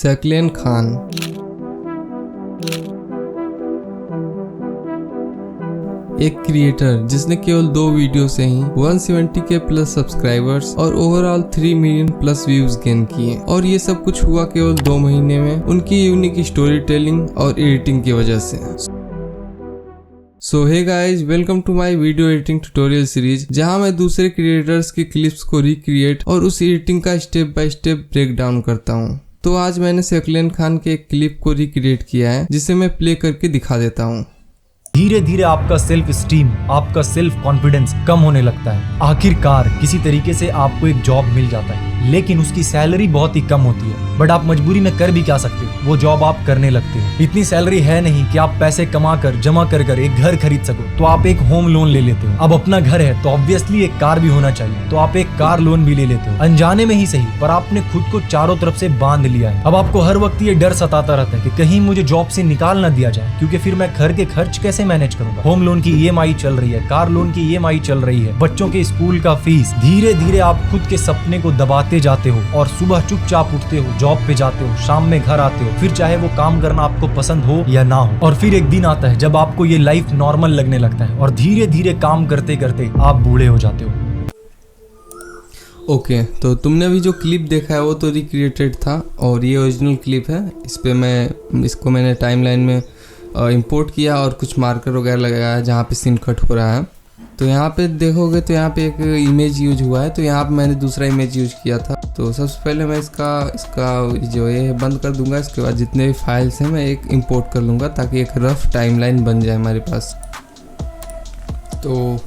शकील खान। एक क्रिएटर जिसने केवल 2 वीडियो से ही 170K प्लस सब्सक्राइबर्स और overall 3 million plus views gain किए, और ये सब कुछ हुआ केवल 2 महीने में उनकी यूनिक स्टोरी टेलिंग और एडिटिंग की वजह से। So hey guys, welcome to my video editing tutorial series, जहां मैं दूसरे क्रिएटर्स की क्लिप्स को रिक्रिएट और उस एडिटिंग का step by step break down करता हूं। तो आज मैंने शकील खान के एक क्लिप को रिक्रिएट किया है, जिसे मैं प्ले करके दिखा देता हूं। धीरे धीरे आपका सेल्फ स्टीम, आपका सेल्फ कॉन्फिडेंस कम होने लगता है। आखिरकार किसी तरीके से आपको एक जॉब मिल जाता है, लेकिन उसकी सैलरी बहुत ही कम होती है। बट आप मजबूरी में कर भी क्या सकते हो, वो जॉब आप करने लगते हो। इतनी सैलरी है नहीं कि आप पैसे कमा कर जमा कर एक घर खरीद सको, तो आप एक होम लोन ले लेते हो। अब अपना घर है तो ऑब्वियसली एक कार भी होना चाहिए, तो आप एक कार लोन भी ले लेते हो। अनजाने में ही सही, पर आपने खुद को चारों तरफ से बांध लिया है। अब आपको हर वक्त ये डर सताता रहता है कि कहीं मुझे जॉब से निकाल ना दिया जाए, क्योंकि फिर मैं घर के खर्च कैसे मैनेज करूंगा। होम लोन की EMI चल रही है, कार लोन की EMI चल रही है, बच्चों के स्कूल का फीस। धीरे धीरे आप खुद के सपने को दबाते जाते हो और सुबह चुपचाप उठते हो, जॉब पे जाते हो, शाम में घर आते हो, फिर चाहे वो काम करना आपको पसंद हो या ना हो। और फिर एक दिन आता है जब आपको ये लाइफ नॉर्मल लगने लगता है, और धीरे धीरे काम करते करते आप बूढ़े हो जाते हो। ओके, तो तुमने अभी जो क्लिप देखा है वो तो रिक्रिएटेड था, और ये ओरिजिनल क्लिप है। इस पे मैंने टाइमलाइन में इंपोर्ट किया और कुछ मार्कर वगैरह लगाया है जहाँ पे सीन कट हो रहा है। तो यहाँ पे देखोगे तो यहाँ पे एक इमेज यूज हुआ है, तो यहाँ पे मैंने दूसरा इमेज यूज किया था। तो सबसे पहले मैं इसका जो ये बंद कर दूंगा। इसके बाद जितने भी फाइल्स हैं मैं एक इंपोर्ट कर लूँगा, ताकि एक रफ टाइमलाइन बन जाए हमारे पास। तो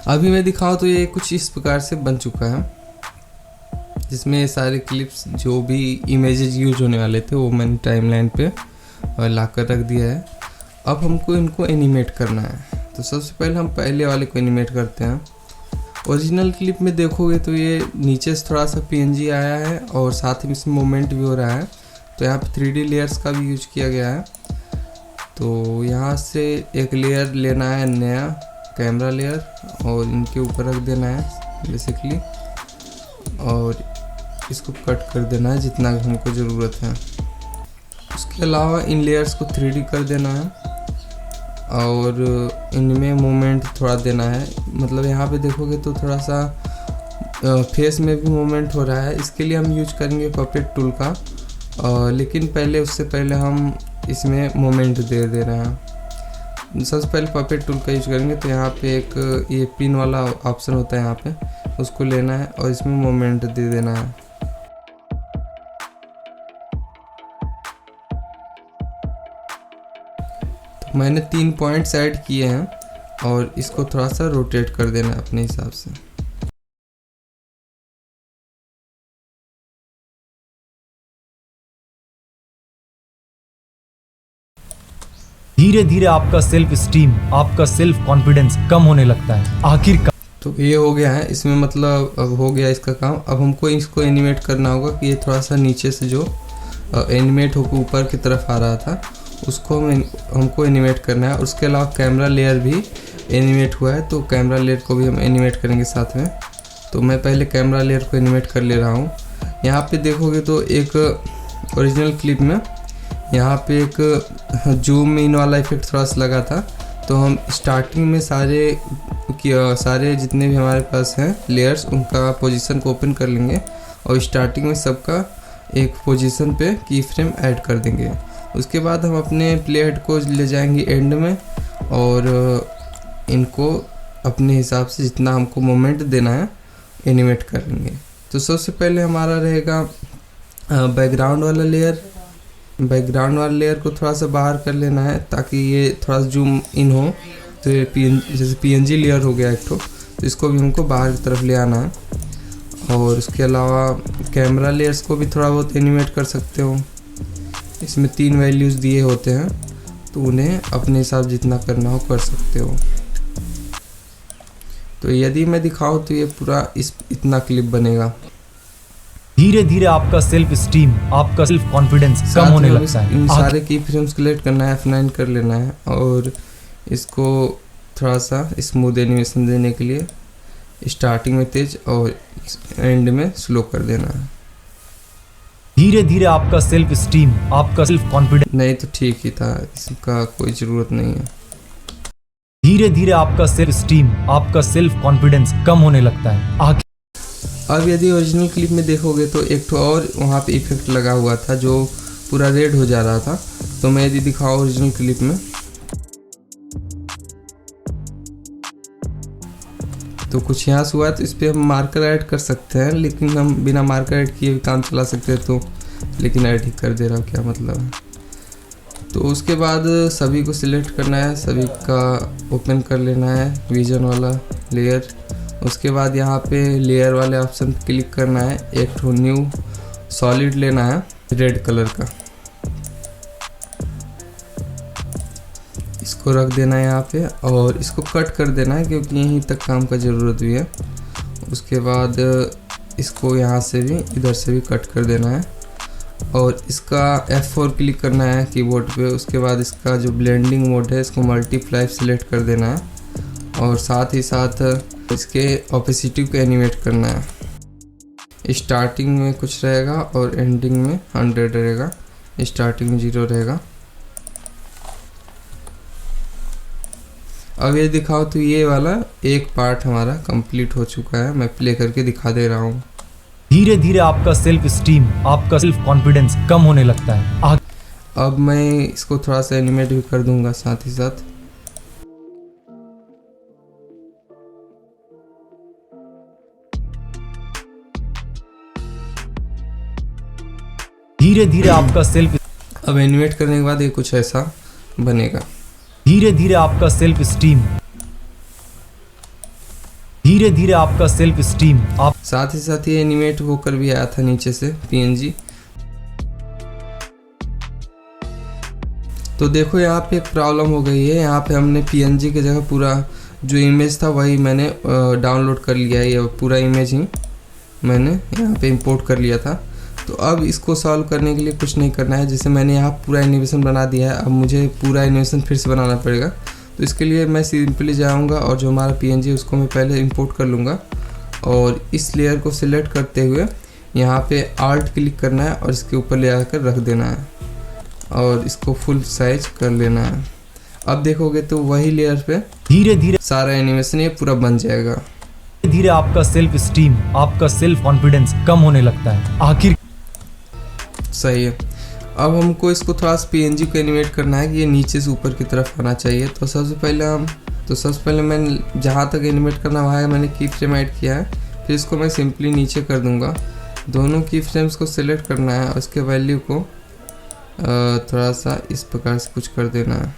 अभी मैं दिखाऊँ तो ये कुछ इस प्रकार से बन चुका है, जिसमें ये सारे क्लिप्स जो भी इमेजेस यूज होने वाले थे वो मैंने टाइमलाइन पे ला कर रख दिया है। अब हमको इनको एनिमेट करना है। तो सबसे पहले हम पहले वाले को एनिमेट करते हैं। ओरिजिनल क्लिप में देखोगे तो ये नीचे से थोड़ा सा PNG आया है, और साथ ही इसमें मूवमेंट भी हो रहा है। तो यहाँ पे 3D लेयर्स का भी यूज किया गया है। तो यहाँ से एक लेयर लेना है, नया कैमरा लेयर, और इनके ऊपर रख देना है बेसिकली, और इसको कट कर देना है जितना हमको ज़रूरत है। उसके अलावा इन लेयर्स को 3D कर देना है, और इनमें मूवमेंट थोड़ा देना है। मतलब यहाँ पे देखोगे तो थोड़ा सा फेस में भी मूवमेंट हो रहा है। इसके लिए हम यूज करेंगे पपेट टूल का, लेकिन उससे पहले हम इसमें मूवमेंट दे रहे हैं। सबसे पहले पपेट टूल का यूज करेंगे। तो यहाँ पे एक ये पिन वाला ऑप्शन होता है, यहाँ पे उसको लेना है और इसमें मूवमेंट दे देना है। मैंने 3 पॉइंट्स ऐड किए हैं, और इसको थोड़ा सा रोटेट कर देना है अपने हिसाब से। धीरे धीरे आपका सेल्फ स्टीम, आपका सेल्फ कॉन्फिडेंस कम होने लगता है। आखिरकार तो ये हो गया है, इसमें मतलब अब हो गया इसका काम। अब हमको इसको एनिमेट करना होगा कि ये थोड़ा सा नीचे से जो एनिमेट होकर ऊपर की तरफ आ रहा था, उसको हमको एनिमेट करना है। उसके अलावा कैमरा लेयर भी एनिमेट हुआ है, तो कैमरा लेयर को भी हम एनिमेट करेंगे साथ में। तो मैं पहले कैमरा लेयर को एनिमेट कर ले रहा हूँ। यहाँ पे देखोगे तो एक ओरिजिनल क्लिप में यहाँ पे एक जूम इन वाला इफेक्ट थोड़ा सा लगा था। तो हम स्टार्टिंग में सारे जितने भी हमारे पास हैं लेयर्स, उनका पोजीशन को ओपन कर लेंगे, और स्टार्टिंग में सबका एक पोजीशन पे की फ्रेम ऐड कर देंगे। उसके बाद हम अपने प्ले हेड को ले जाएंगे एंड में, और इनको अपने हिसाब से जितना हमको मोमेंट देना है एनिमेट कर लेंगे। तो सबसे पहले हमारा रहेगा बैकग्राउंड वाला लेयर। बैकग्राउंड वाले लेयर को थोड़ा सा बाहर कर लेना है, ताकि ये थोड़ा सा जूम इन हो। तो ये जैसे PNG लेयर हो गया एक तो इसको भी हमको बाहर की तरफ ले आना है। और उसके अलावा कैमरा लेयर्स को भी थोड़ा बहुत एनिमेट कर सकते हो। इसमें 3 वैल्यूज़ दिए होते हैं, तो उन्हें अपने हिसाब जितना करना हो कर सकते हो। तो यदि मैं दिखाऊँ तो ये पूरा इतना क्लिप बनेगा। धीरे धीरे आपका सेल्फ स्टीम, आपका सेल्फ कॉन्फिडेंस कम होने लगता है। इन सारे की फ्रेम्स कलेक्ट करना है, F9 कर लेना है, और इसको थोड़ा सा स्मूथ एनिमेशन देने के लिए स्टार्टिंग में तेज और एंड में स्लो कर देना है। धीरे धीरे आपका सेल्फ स्टीम, आपका सेल्फ कॉन्फिडेंस नहीं तो ठीक ही था, इसका कोई ज़रूरत नहीं है। धीरे धीरे आपका सेल्फ स्टीम, आपका सेल्फ कॉन्फिडेंस कम होने लगता है। अब यदि ओरिजिनल क्लिप में देखोगे तो एक तो और वहाँ पे इफेक्ट लगा हुआ था जो पूरा रेड हो जा रहा था। तो मैं यदि दिखाऊँ ओरिजिनल क्लिप में तो कुछ यहाँ से हुआ है, तो इस पर हम मार्कर ऐड कर सकते हैं, लेकिन हम बिना मार्कर ऐड किए भी काम चला सकते हैं। तो लेकिन ऐड ही कर दे रहा हूँ, क्या मतलब है। तो उसके बाद सभी को सिलेक्ट करना है, सभी का ओपन कर लेना है विजन वाला लेयर। उसके बाद यहाँ पे लेयर वाले ऑप्शन पर क्लिक करना है, एक ठो न्यू सॉलिड लेना है रेड कलर का, इसको रख देना है यहाँ पे और इसको कट कर देना है क्योंकि यहीं तक काम का ज़रूरत भी है। उसके बाद इसको यहाँ से भी इधर से भी कट कर देना है और इसका F4 क्लिक करना है कीबोर्ड पे। उसके बाद इसका जो ब्लेंडिंग मोड है इसको मल्टीप्लाई सेलेक्ट कर देना है और साथ ही साथ इसके ओपेसिटी को एनिमेट करना है। स्टार्टिंग में कुछ रहेगा और एंडिंग में 100 रहेगा, स्टार्टिंग में 0 रहेगा। अब ये दिखाओ तो ये वाला एक पार्ट हमारा कंप्लीट हो चुका है, मैं प्ले करके दिखा दे रहा हूँ। धीरे धीरे आपका सेल्फ स्टीम, आपका सेल्फ कॉन्फिडेंस कम होने लगता है। अब मैं इसको थोड़ा सा एनिमेट भी कर दूंगा साथ ही साथ। धीरे धीरे आपका सेल्फ, अब एनिमेट करने के बाद ये कुछ ऐसा बनेगा। धीरे धीरे आपका सेल्फ स्टीम, धीरे धीरे आपका सेल्फ स्टीम आप साथ ही साथ ये एनिमेट होकर भी आया था नीचे से PNG। तो देखो यहाँ पे एक प्रॉब्लम हो गई है, यहाँ पे हमने PNG की जगह पूरा जो इमेज था वही मैंने डाउनलोड कर लिया है। ये पूरा इमेज ही मैंने यहाँ पे इंपोर्ट कर लिया था। तो अब इसको सॉल्व करने के लिए कुछ नहीं करना है, जैसे मैंने यहाँ पूरा एनिमेशन बना दिया है, अब मुझे पूरा एनिमेशन फिर से बनाना पड़ेगा। तो इसके लिए मैं सिंपली जाऊँगा और जो हमारा PNG है उसको मैं पहले इंपोर्ट कर लूँगा और इस लेयर को सिलेक्ट करते हुए यहाँ पे आल्ट क्लिक करना है और इसके ऊपर ले आकर रख देना है और इसको फुल साइज कर लेना है। अब देखोगे तो वही लेयर पे धीरे धीरे सारा एनिमेशन ये पूरा बन जाएगा। धीरे धीरे आपका सेल्फ स्टीम, आपका सेल्फ कॉन्फिडेंस कम होने लगता है। आखिर सही है। अब हमको इसको थोड़ा सा PNG को एनिमेट करना है कि ये नीचे से ऊपर की तरफ आना चाहिए। तो सबसे पहले मैं जहाँ तक एनिमेट करना वहाँ मैंने की फ्रेम ऐड किया है, फिर इसको मैं सिंपली नीचे कर दूँगा। दोनों की फ्रेम्स को सिलेक्ट करना है और उसके वैल्यू को थोड़ा सा इस प्रकार से कुछ कर देना है,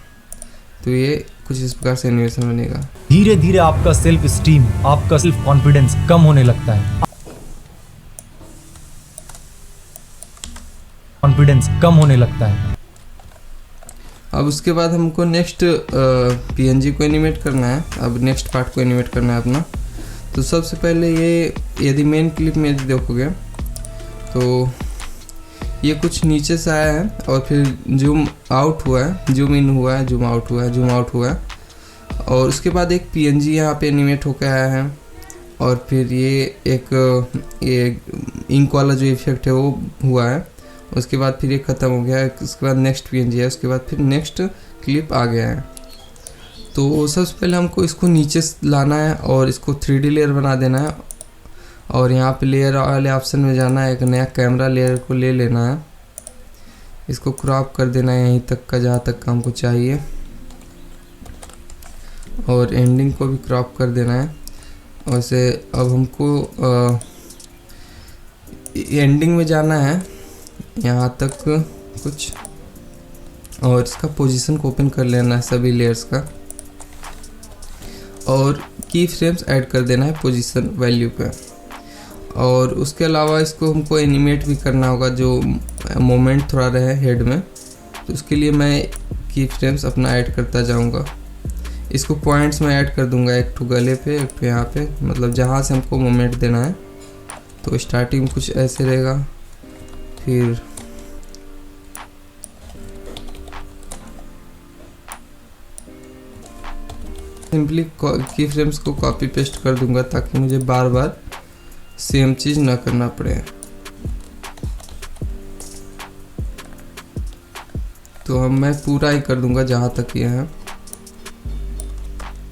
तो ये कुछ इस प्रकार से एनिमेशन बनेगा। धीरे धीरे आपका सेल्फ स्टीम, आपका सेल्फ कॉन्फिडेंस कम होने लगता है। कॉन्फिडेंस कम होने लगता है। अब उसके बाद हमको नेक्स्ट PNG को एनिमेट करना है। अब नेक्स्ट पार्ट को एनिमेट करना है अपना। तो सबसे पहले ये यदि मेन क्लिप में यदि देखोगे तो ये कुछ नीचे से आया है और फिर जूम आउट हुआ है, जूम इन हुआ है, जूम आउट हुआ है, जूम आउट हुआ है और उसके बाद एक PNG यहाँ पे एनिमेट होकर आया है और फिर ये इंक वाला जो इफेक्ट है वो हुआ है। उसके बाद फिर ये ख़त्म हो गया है। उसके बाद नेक्स्ट PNG है, उसके बाद फिर नेक्स्ट क्लिप आ गया है। तो सबसे पहले हमको इसको नीचे लाना है और इसको 3D लेयर बना देना है और यहाँ पे लेयर वाले ऑप्शन में जाना है, एक नया कैमरा लेयर को ले लेना है, इसको क्रॉप कर देना है यहीं तक का जहाँ तक हमको चाहिए और एंडिंग को भी क्रॉप कर देना है। वैसे अब हमको एंडिंग में जाना है यहाँ तक कुछ और इसका पोजीशन को ओपन कर लेना है सभी लेयर्स का और की फ्रेम्स ऐड कर देना है पोजीशन वैल्यू पे। और उसके अलावा इसको हमको एनिमेट भी करना होगा, जो मोमेंट थोड़ा रहे हेड में, तो उसके लिए मैं की फ्रेम्स अपना ऐड करता जाऊंगा। इसको पॉइंट्स में ऐड कर दूंगा, एक तो गले पे, एक तो यहाँ पे, मतलब जहाँ से हमको मोमेंट देना है। तो स्टार्टिंग में कुछ ऐसे रहेगा, फिर सिंपली की फ्रेम्स को कॉपी पेस्ट कर दूंगा ताकि मुझे बार बार सेम चीज़ ना करना पड़े। तो हम मैं पूरा ही कर दूंगा जहाँ तक ये है।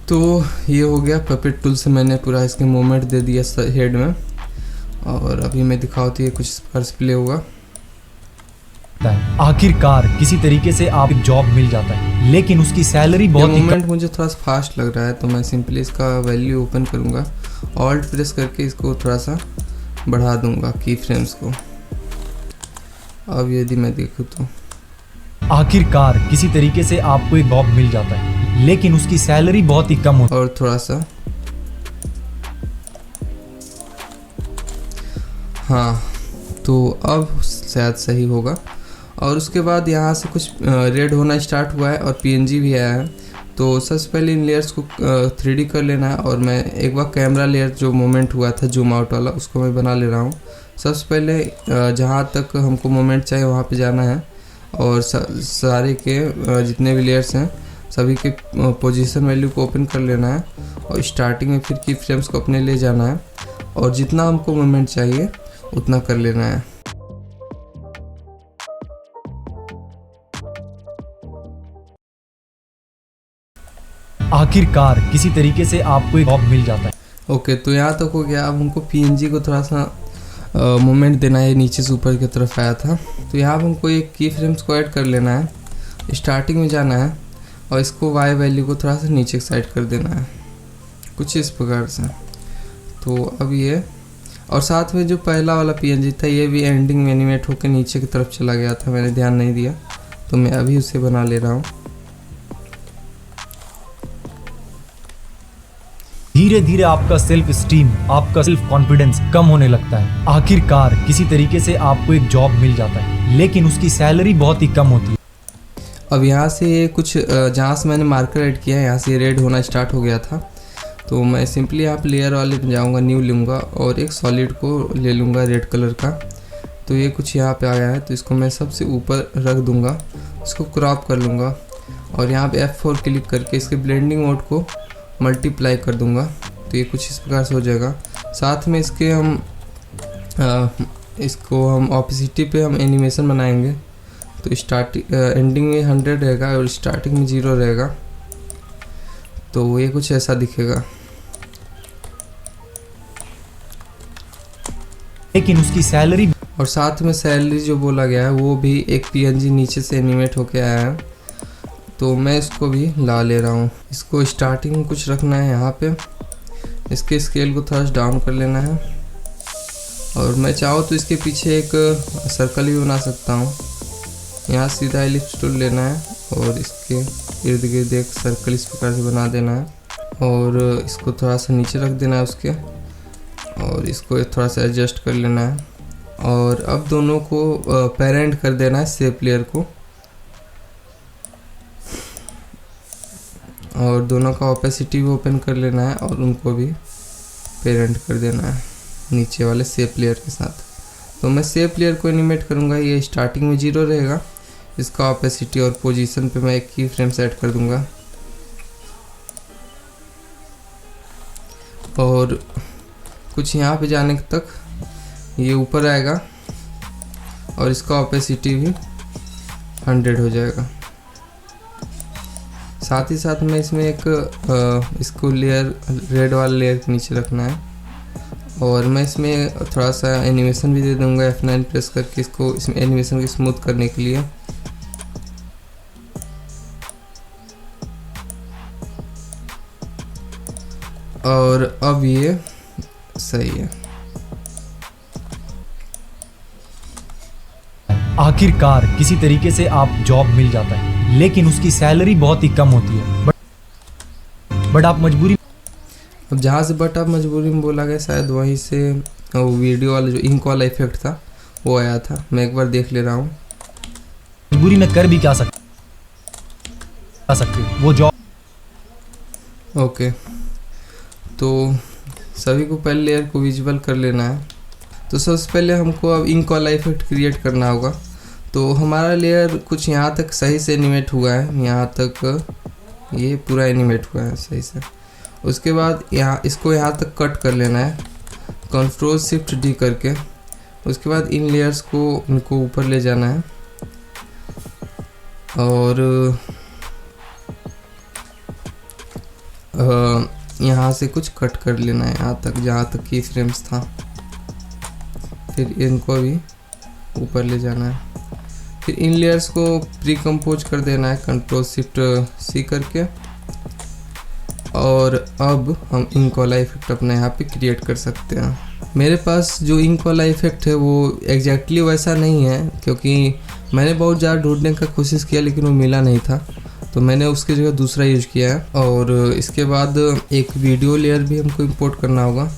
तो ये हो गया, पपेट टूल से मैंने पूरा इसके मूवमेंट दे दिया हेड में। और अभी मैं दिखाऊँ तो ये कुछ इस प्रकार से प्ले होगा। आखिरकार किसी तरीके से आप जॉब मिल जाता है, लेकिन उसकी सैलरी बहुत ही मूवमेंट मुझे थोड़ा सा फास्ट लग रहा है, तो मैं सिंपली इसका वैल्यू ओपन करूँगा, ऑल्ट प्रेस करके इसको थोड़ा सा बढ़ा दूंगा की फ्रेम्स को। अब यदि मैं देखूँ तो आखिरकार किसी तरीके से आपको एक जॉब मिल जाता है, लेकिन उसकी सैलरी बहुत ही कम होती है। और थोड़ा सा हाँ, तो अब शायद सही होगा। और उसके बाद यहाँ से कुछ रेड होना स्टार्ट हुआ है और पीएनजी भी आया है। तो सबसे पहले इन लेयर्स को 3D कर लेना है। और मैं एक बार कैमरा लेयर जो मोमेंट हुआ था जूम आउट वाला, उसको मैं बना ले रहा हूँ। सबसे पहले जहाँ तक हमको मोमेंट चाहिए वहाँ पे जाना है और सारे के जितने भी लेयर्स हैं सभी के पोजीशन वैल्यू को ओपन कर लेना है और स्टार्टिंग में फिर की फ्रेम्स को अपने ले जाना है और जितना हमको मोमेंट चाहिए उतना कर लेना है। आखिरकार किसी तरीके से आपको एक जॉब मिल जाता है। ओके, तो यहाँ तक हो गया। अब हमको पीएनजी को थोड़ा सा मोमेंट देना है, नीचे से ऊपर की तरफ आया था। तो यहाँ पर हमको एक की फ्रेम्स को ऐड कर लेना है, स्टार्टिंग में जाना है और इसको वाई वैल्यू को थोड़ा सा नीचे साइड कर देना है, कुछ इस प्रकार से। तो अब ये, और साथ में जो पहला वाला पीएनजी था ये भी एंडिंग में एनिमेट होकर नीचे की तरफ चला गया था, मैंने ध्यान नहीं दिया, तो मैं अभी उसे बना ले रहा हूँ। धीरे धीरे आपका सेल्फ स्टीम, आपका सेल्फ कॉन्फिडेंस कम होने लगता है। आखिरकार किसी तरीके से आपको एक जॉब मिल जाता है, लेकिन उसकी सैलरी बहुत ही कम होती है। अब यहाँ से ये कुछ जहाँ से मैंने मार्कर ऐड किया है यहाँ से रेड होना स्टार्ट हो गया था। तो मैं सिंपली यहाँ पे लेयर वाले में जाऊँगा, न्यू लूँगा और एक सॉलिड को ले लूँगा रेड कलर का। तो ये कुछ यहाँ पे आया है, तो इसको मैं सबसे ऊपर रख दूँगा, इसको क्रॉप कर लूँगा और यहाँ पे F4 क्लिक करके इसके ब्लेंडिंग मोड को मल्टीप्लाई कर दूँगा। तो ये कुछ इस प्रकार से हो जाएगा। साथ में इसके इसको हम ऑपोसिटी पे हम एनिमेशन बनाएंगे। तो एंडिंग में 100 रहेगा और स्टार्टिंग में 0 रहेगा। तो ये कुछ ऐसा दिखेगा, लेकिन उसकी सैलरी, और साथ में सैलरी जो बोला गया है वो भी एक पीएनजी नीचे से एनिमेट होके आया है। तो मैं इसको भी ला ले रहा हूँ। इसको स्टार्टिंग में कुछ रखना है यहाँ पे, इसके स्केल को थोड़ा डाउन कर लेना है और मैं चाहूँ तो इसके पीछे एक सर्कल भी बना सकता हूँ। यहाँ सीधा एलिप्स टूल लेना है और इसके इर्द गिर्द एक सर्कल इस प्रकार से बना देना है और इसको थोड़ा सा नीचे रख देना है उसके, और इसको थोड़ा सा एडजस्ट कर लेना है। और अब दोनों को पेरेंट कर देना है शेप लेयर को, और दोनों का ओपेसिटी भी ओपन कर लेना है और उनको भी पेरेंट कर देना है नीचे वाले शेप लेयर के साथ। तो मैं शेप लेयर को एनिमेट करूँगा, ये स्टार्टिंग में 0 रहेगा। इसका ओपेसिटी और पोजीशन पे मैं एक की फ्रेम सेट कर दूंगा और कुछ यहाँ पे जाने तक ये ऊपर आएगा और इसका ओपेसिटी भी 100 हो जाएगा। साथ ही साथ में इसमें एक इसको लेयर रेड वाला लेयर के नीचे रखना है और मैं इसमें थोड़ा सा एनिमेशन भी दे दूंगा F9 प्रेस करके, इसको इसमें एनिमेशन को स्मूथ करने के लिए। और अब ये सही है। आखिरकार किसी तरीके से आप जॉब मिल जाता है, लेकिन उसकी सैलरी बहुत ही कम होती है। बट आप मजबूरी, अब जहाँ से बट आप मजबूरी में बोला गया शायद वहीं से वो वीडियो वाला जो इंक वाला इफेक्ट था वो आया था। मैं एक बार देख ले रहा हूँ। मजबूरी में कर भी क्या सकते वो जॉब। ओके, तो सभी को पहले लेयर को विजुअल कर लेना है। तो सबसे पहले हमको अब इंक वाला इफेक्ट क्रिएट करना होगा। तो हमारा लेयर कुछ यहाँ तक सही से एनिमेट हुआ है, यहाँ तक ये पूरा एनिमेट हुआ है सही से। उसके बाद इसको यहाँ तक कट कर लेना है Ctrl+Shift+D करके। उसके बाद इन लेयर्स को इनको ऊपर ले जाना है और यहाँ से कुछ कट कर लेना है यहाँ तक, जहाँ तक की फ्रेम्स था। फिर इनको भी ऊपर ले जाना है। फिर इन लेयर्स को प्री कंपोज कर देना है Ctrl+Shift+C करके। और अब हम इंक वाला इफेक्ट अपने यहाँ पे क्रिएट कर सकते हैं। मेरे पास जो इंक वाला इफेक्ट है वो एग्जैक्टली वैसा नहीं है, क्योंकि मैंने बहुत ज़्यादा ढूंढने का कोशिश किया लेकिन वो मिला नहीं था, तो मैंने उसकी जगह दूसरा यूज किया है। और इसके बाद एक वीडियो लेयर भी हमको इंपोर्ट करना होगा।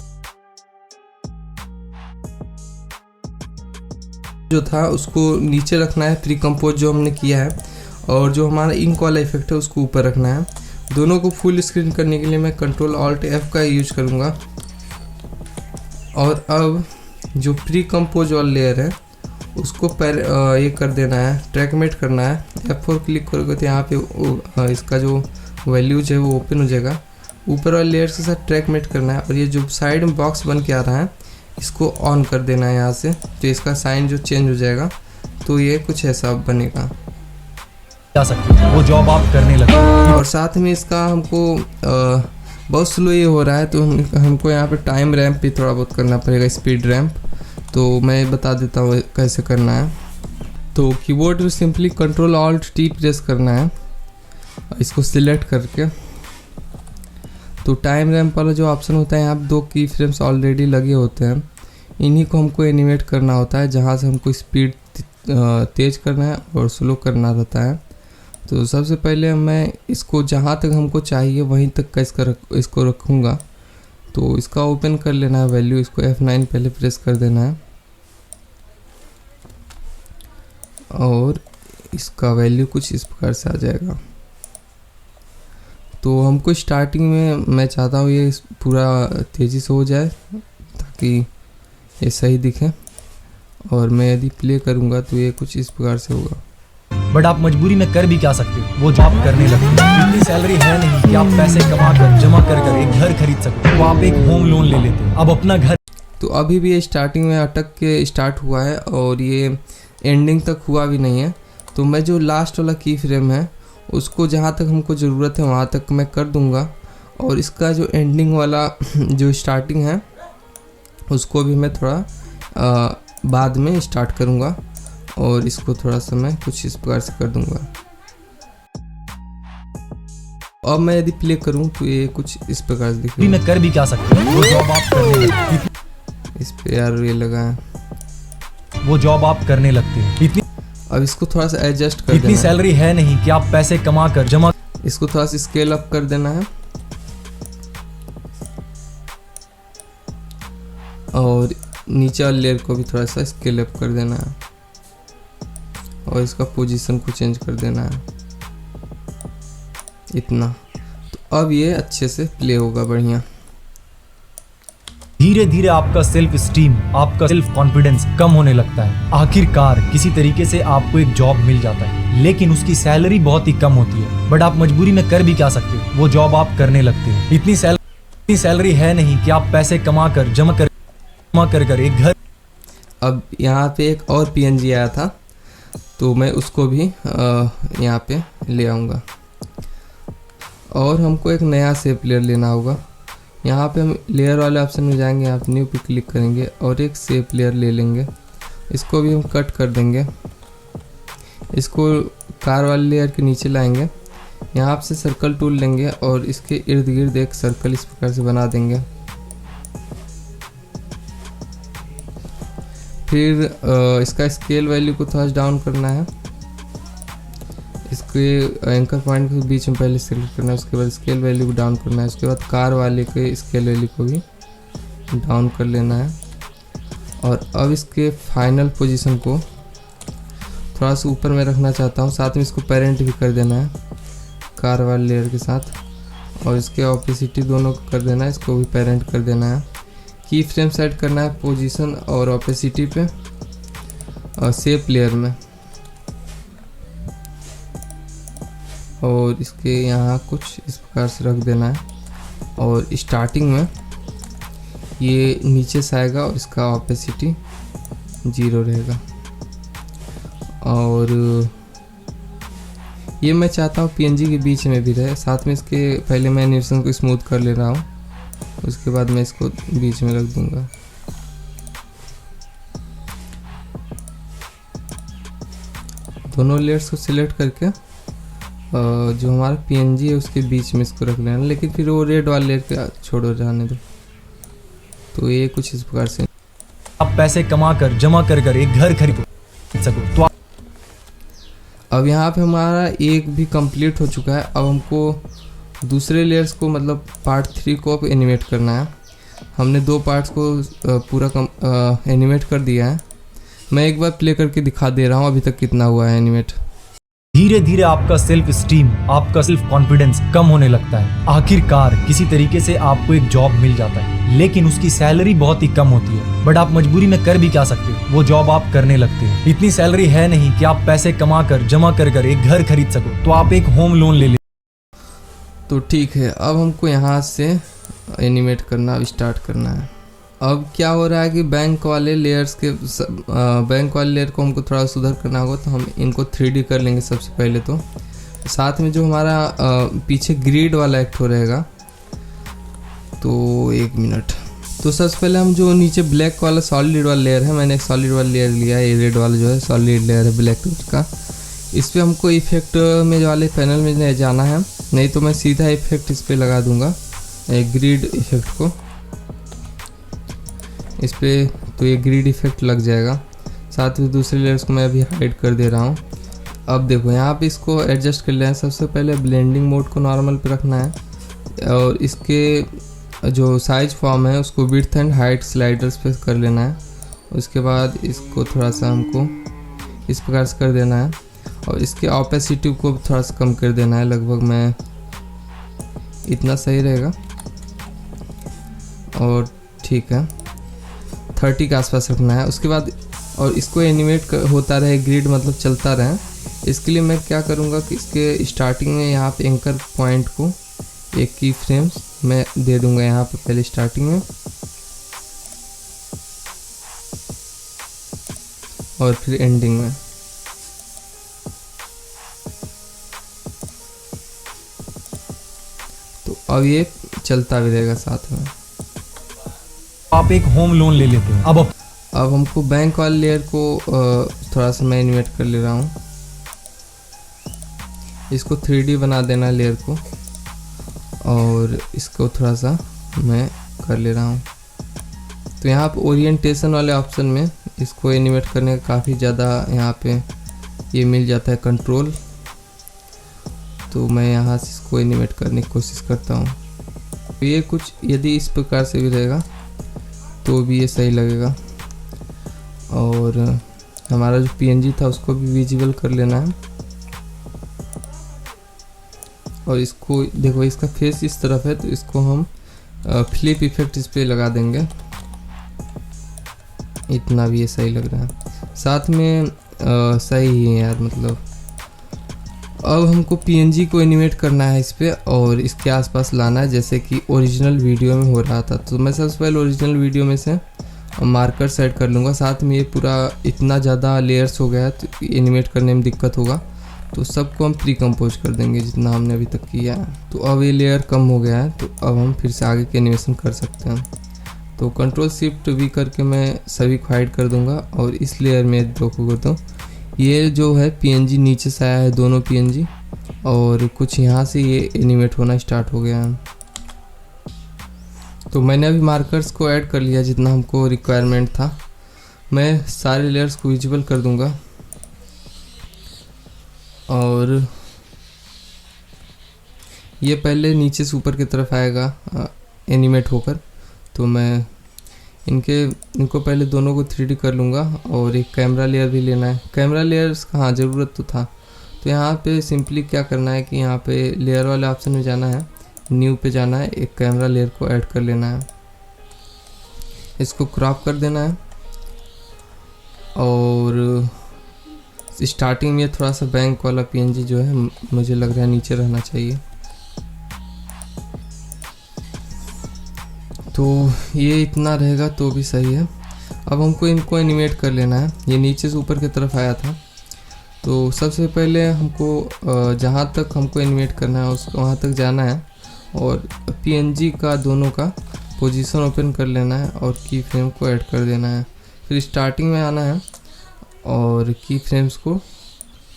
जो था उसको नीचे रखना है, प्री कंपोज जो हमने किया है, और जो हमारा इंक वाला इफेक्ट है उसको ऊपर रखना है। दोनों को फुल स्क्रीन करने के लिए मैं Ctrl+Alt+F का यूज करूँगा। और अब जो प्री कंपोज वाला लेयर है उसको ये कर देना है, ट्रैकमेट करना है। F4 क्लिक करोगे तो यहाँ पे इसका जो वैल्यूज है वो ओपन हो जाएगा। ऊपर वाले लेयर्स के साथ ट्रैकमेट करना है, और ये जो साइड में बॉक्स बन के आ रहा है इसको ऑन कर देना है यहाँ से, तो इसका साइन जो चेंज हो जाएगा, तो ये कुछ ऐसा बनेगा। जा सकते हैं वो जॉब आप करने लगे। और साथ में इसका हमको बहुत स्लो ये हो रहा है, तो हमको यहाँ पे टाइम रैम्प भी थोड़ा बहुत करना पड़ेगा, स्पीड रैम्प। तो मैं बता देता हूँ कैसे करना है। तो कीबोर्ड में सिंपली Ctrl+Alt+T प्रेस करना है, इसको सिलेक्ट करके। तो टाइम रैम्प वाला जो ऑप्शन होता है, यहाँ पे 2 की फ्रेम्स ऑलरेडी लगे होते हैं, इन्हीं को हमको एनिमेट करना होता है, जहाँ से हमको स्पीड तेज करना है और स्लो करना रहता है। तो सबसे पहले मैं इसको जहाँ तक हमको चाहिए वहीं तक का इसको रखूँगा। तो इसका ओपन कर लेना है वैल्यू, इसको F9 पहले प्रेस कर देना है, और इसका वैल्यू कुछ इस प्रकार से आ जाएगा। तो हमको स्टार्टिंग में मैं चाहता हूँ ये पूरा तेज़ी से हो जाए ताकि ये सही दिखे, और मैं यदि प्ले करूँगा तो ये कुछ इस प्रकार से होगा। बट आप मजबूरी में कर भी क्या सकते हो, वो जॉब करने लगते हो। इतनी सैलरी है नहीं कि आप पैसे कमा कर जमा कर एक घर खरीद सकते हो, तो आप एक होम लोन ले लेते हो। अब अपना घर, तो अभी भी ये स्टार्टिंग में अटक के स्टार्ट हुआ है और ये एंडिंग तक हुआ भी नहीं है। तो मैं जो लास्ट वाला की फ्रेम है उसको जहाँ तक हमको ज़रूरत है वहाँ तक मैं कर दूँगा, और इसका जो एंडिंग वाला जो स्टार्टिंग है उसको भी मैं थोड़ा बाद में स्टार्ट करूँगा, और इसको थोड़ा सा मैं कुछ इस प्रकार से कर दूँगा। अब मैं यदि प्ले करूँ तो ये कुछ इस प्रकार से दिखेगा। मैं कर भी क्या सकते हो, वो जॉब आप करने लगते हो। इस पे यार ये लगा है, वो जॉब आप करने लगते हो। इतनी अब इसको थोड़ा सा एडजस्ट कर देना इतनी सैलरी है नहीं कि आप पैसे कमा कर जमा, इसको थोड़ा सा स्केल अप कर देना है, और नीचे वाले लेयर को भी थोड़ा सा स्केल अप कर देना है, और इसका पोजीशन को चेंज कर देना है इतना। तो अब ये अच्छे से प्ले होगा बढ़िया। धीरे धीरे आपका सेल्फ स्टीम, आपका सेल्फ कॉन्फिडेंस कम होने लगता है। आखिरकार किसी तरीके से आपको एक जॉब मिल जाता है, लेकिन उसकी सैलरी बहुत ही कम होती है। बट आप मजबूरी में कर भी क्या सकते हो, वो जॉब आप करने लगते हो। इतनी सैलरी है नहीं कि आप पैसे कमा कर जमा कर एक घर। अब यहाँ पे एक और PNG आया था, तो मैं उसको भी यहाँ पे ले आऊँगा, और हमको एक नया शेप लेयर लेना होगा। यहाँ पे हम लेयर वाले ऑप्शन में जाएंगे, यहाँ पे न्यू पे क्लिक करेंगे और एक शेप लेयर ले लेंगे। इसको भी हम कट कर देंगे, इसको कार वाले लेयर के नीचे लाएंगे, यहाँ से सर्कल टूल लेंगे और इसके इर्द गिर्द एक सर्कल इस प्रकार से बना देंगे। फिर इसका स्केल वैल्यू को थोड़ा डाउन करना है, इसके एंकर पॉइंट के बीच में पहले सेलेक्ट करना है, उसके बाद स्केल वैल्यू को डाउन करना है, उसके बाद कार वाले के स्केल वैल्यू को भी डाउन कर लेना है। और अब इसके फाइनल पोजीशन को थोड़ा सा ऊपर में रखना चाहता हूँ, साथ में इसको पेरेंट भी कर देना है कार वाले लेयर के साथ, और इसके ऑपेसिटी दोनों को कर देना है, इसको भी पेरेंट कर देना है। की फ्रेम सेट करना है पोजीशन और ऑपेसिटी पे और शेप लेयर में, और इसके यहाँ कुछ इस प्रकार से रख देना है, और स्टार्टिंग में ये नीचे से आएगा और इसका ऑपेसिटी 0 रहेगा। और ये मैं चाहता हूँ पीएनजी के बीच में भी रहे। साथ में इसके पहले मैं एनिमेशन को स्मूथ कर ले रहा हूँ, उसके बाद मैं इसको बीच में रख दूंगा। दोनों लेयर्स को सिलेक्ट करके जो हमारा पीएनजी है उसके बीच में इसको रख लेना, लेकिन फिर वो रेड वाले लेयर के छोड़ो, जाने दो। तो ये कुछ इस प्रकार से आप पैसे कमा कर जमा कर एक घर खरीद सको। तो अब यहाँ पे हमारा एक भी कंप्लीट हो चुका है। अब हमको दूसरे लेयर्स को मतलब पार्ट 3 को अब एनिमेट करना है। हमने 2 पार्ट्स को पूरा एनिमेट कर दिया है। मैं एक बार प्ले करके दिखा दे रहा हूँ अभी तक कितना हुआ है एनिमेट। धीरे धीरे आपका सेल्फ स्टीम, आपका सेल्फ कॉन्फिडेंस कम होने लगता है। आखिरकार किसी तरीके से आपको एक जॉब मिल जाता है, लेकिन उसकी सैलरी बहुत ही कम होती है। बट आप मजबूरी में कर भी क्या सकते हो, वो जॉब आप करने लगते हो। इतनी सैलरी है नहीं कि आप पैसे कमा कर जमा कर एक घर खरीद सको, तो आप एक होम लोन ले ले। तो ठीक है, अब हमको यहाँ से एनिमेट करना स्टार्ट करना है। अब क्या हो रहा है कि बैंक वाले लेयर को हमको थोड़ा सुधार करना होगा, तो हम इनको 3D कर लेंगे सबसे पहले। तो साथ में जो हमारा पीछे ग्रिड वाला एक्ट हो रहेगा, तो 1 मिनट। तो सबसे पहले हम जो नीचे ब्लैक वाला सॉलिड वाला लेयर है, मैंने एक सॉलिड वाला लेयर लिया है। ये रेड वाला जो है सॉलिड लेयर है ब्लैक कलर का। इस पर हमको इफेक्ट में वाले पैनल में जाना है, नहीं तो मैं सीधा इफेक्ट इस पर लगा दूंगा, ग्रिड इफेक्ट को इस पर, तो ये ग्रिड इफेक्ट लग जाएगा। साथ ही दूसरे लेयर्स को मैं अभी हाइड कर दे रहा हूँ। अब देखो यहाँ पे इसको एडजस्ट कर लेना है। सबसे पहले ब्लेंडिंग मोड को नॉर्मल पे रखना है, और इसके जो साइज फॉर्म है उसको विड्थ एंड हाइट स्लाइडर्स पे कर लेना है। उसके बाद इसको थोड़ा सा हमको इस प्रकार से कर देना है, और इसके ऑपेसिटी को थोड़ा सा कम कर देना है। लगभग मैं इतना सही रहेगा, और ठीक है 30 के आसपास रखना है। उसके बाद और इसको एनिमेट होता रहे, ग्रिड मतलब चलता रहे। इसके लिए मैं क्या करूँगा कि इसके स्टार्टिंग में यहाँ पे एंकर पॉइंट को एक की फ्रेम्स मैं दे दूँगा यहाँ पे पहले स्टार्टिंग में, और फिर एंडिंग में। तो अब ये चलता भी रहेगा साथ में। आप एक होम लोन ले लेते हो। अब हमको बैंक वाले लेयर को थोड़ा सा मैं एनिमेट कर ले रहा हूँ। इसको 3D बना देना लेयर को, और इसको थोड़ा सा मैं कर ले रहा हूँ। तो यहाँ पे ओरिएंटेशन वाले ऑप्शन में इसको एनिमेट करने का काफ़ी ज़्यादा यहाँ पे ये मिल जाता है कंट्रोल। तो मैं यहाँ से इसको एनिमेट करने की कोशिश करता हूँ। तो ये कुछ यदि इस प्रकार से भी रहेगा तो भी ये सही लगेगा। और हमारा जो पीएनजी था उसको भी विजिबल कर लेना है। और इसको देखो, इसका फेस इस तरफ है, तो इसको हम फ्लिप इफेक्ट इस पे लगा देंगे। इतना भी ये सही लग रहा है, साथ में सही ही है यार। मतलब अब हमको पीएनजी को एनिमेट करना है इस पे, और इसके आसपास लाना है जैसे कि ओरिजिनल वीडियो में हो रहा था। तो मैं सबसे पहले ओरिजिनल वीडियो में से मार्कर सेट कर लूँगा। साथ में ये पूरा इतना ज़्यादा लेयर्स हो गया है तो एनिमेट करने में दिक्कत होगा, तो सबको हम प्री कंपोज कर देंगे जितना हमने अभी तक किया है। तो अब ये लेयर कम हो गया है, तो अब हम फिर से आगे के एनिमेशन कर सकते हैं। तो Ctrl+Shift+V करके मैं सभी को हाइड कर दूंगा, और इस लेयर में ड्रॉ करता हूँ। ये जो है पीएनजी नीचे से आया है, दोनों पीएनजी, और कुछ यहाँ से ये एनिमेट होना स्टार्ट हो गया है। तो मैंने अभी मार्कर्स को ऐड कर लिया जितना हमको रिक्वायरमेंट था। मैं सारे लेयर्स को विजिबल कर दूंगा, और ये पहले नीचे से ऊपर की तरफ आएगा एनिमेट होकर। तो मैं इनको पहले दोनों को 3D कर लूँगा, और एक कैमरा लेयर भी लेना है। कैमरा लेयर्स का हाँ ज़रूरत तो था। तो यहाँ पे सिंपली क्या करना है कि यहाँ पे लेयर वाले ऑप्शन में जाना है, न्यू पे जाना है, एक कैमरा लेयर को ऐड कर लेना है, इसको क्रॉप कर देना है। और स्टार्टिंग में थोड़ा सा बैंक वाला पीएनजी जो है मुझे लग रहा है नीचे रहना चाहिए। तो ये इतना रहेगा तो भी सही है। अब हमको इनको एनिमेट कर लेना है। ये नीचे से ऊपर की तरफ आया था, तो सबसे पहले हमको जहाँ तक हमको एनिमेट करना है उस वहाँ तक जाना है और पीएनजी का दोनों का पोजीशन ओपन कर लेना है और की फ्रेम को ऐड कर देना है। फिर स्टार्टिंग में आना है और की फ्रेम्स को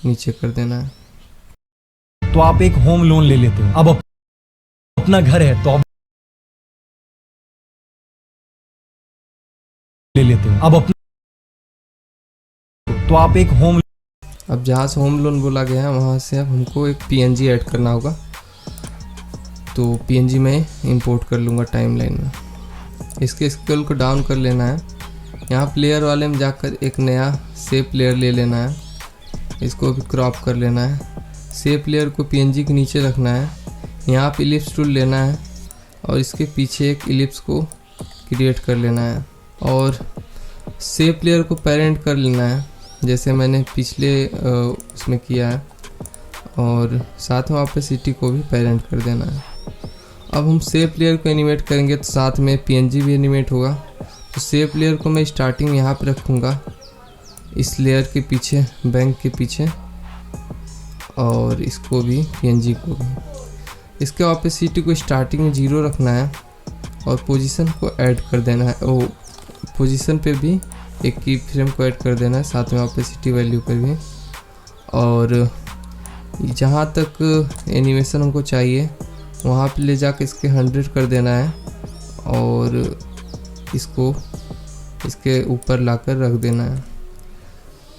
नीचे कर देना है। तो आप एक होम लोन ले लेते हो। अब अपना घर है तो आप ले लेते हो। अब अपना तो आप एक होम अब जहाँ से होम लोन बोला गया है वहाँ से अब हमको एक पीएनजी ऐड करना होगा। तो पीएनजी में इंपोर्ट कर लूँगा टाइमलाइन में। इसके स्केल को डाउन कर लेना है। यहाँ प्लेयर वाले में जाकर एक नया शेप लेयर ले लेना है, इसको भी क्रॉप कर लेना है। शेप लेयर को पीएनजी के नीचे रखना है। यहाँ पे इलिप्स टूल लेना है और इसके पीछे एक इलिप्स को क्रिएट कर लेना है और शेप लेयर को पेरेंट कर लेना है जैसे मैंने पिछले उसमें किया है और साथ में ऑपेसिटी को भी पेरेंट कर देना है। अब हम शेप लेयर को एनिमेट करेंगे तो साथ में पीएनजी भी एनिमेट होगा। तो शेप लेयर को मैं स्टार्टिंग में यहाँ पे रखूँगा इस लेयर के पीछे, बैंक के पीछे, और इसको भी पीएनजी को भी। इसके ऑपेसिटी को स्टार्टिंग में 0 रखना है और पोजीशन को ऐड कर देना है। ओ पोजीशन पे भी एक की फ्रेम को ऐड कर देना है, साथ में ऑपेसिटी वैल्यू पर भी। और जहाँ तक एनिमेशन हमको चाहिए वहाँ पे ले जाकर इसके 100 कर देना है और इसको इसके ऊपर लाकर रख देना है।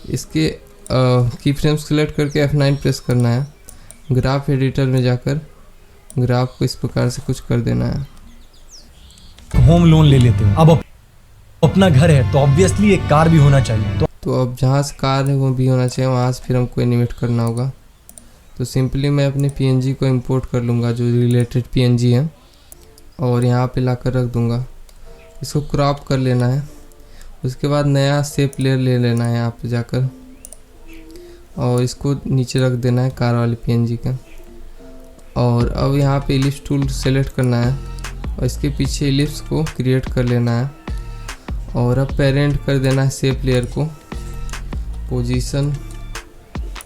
इसके की फ्रेम सेलेक्ट करके F9 प्रेस करना है। ग्राफ एडिटर में जाकर ग्राफ को इस प्रकार से कुछ कर देना है। होम लोन ले लेते हो। अब अपना घर है तो ऑब्वियसली एक कार भी होना चाहिए। तो अब जहाँ से कार है वो भी होना चाहिए, वहाँ से फिर हमको एनिमेट करना होगा। तो सिंपली मैं अपने पीएनजी को इंपोर्ट कर लूँगा जो रिलेटेड पीएनजी है और यहाँ पे लाकर रख दूँगा। इसको क्रॉप कर लेना है। उसके बाद नया शेप लेयर ले लेना है यहाँ पे जाकर और इसको नीचे रख देना है कार वाले पीएनजी का। और अब यहाँ पे इलिप्स टूल सेलेक्ट करना है और इसके पीछे इलिप्स को क्रिएट कर लेना है और अब पेरेंट कर देना है शेप लेयर को, पोजीशन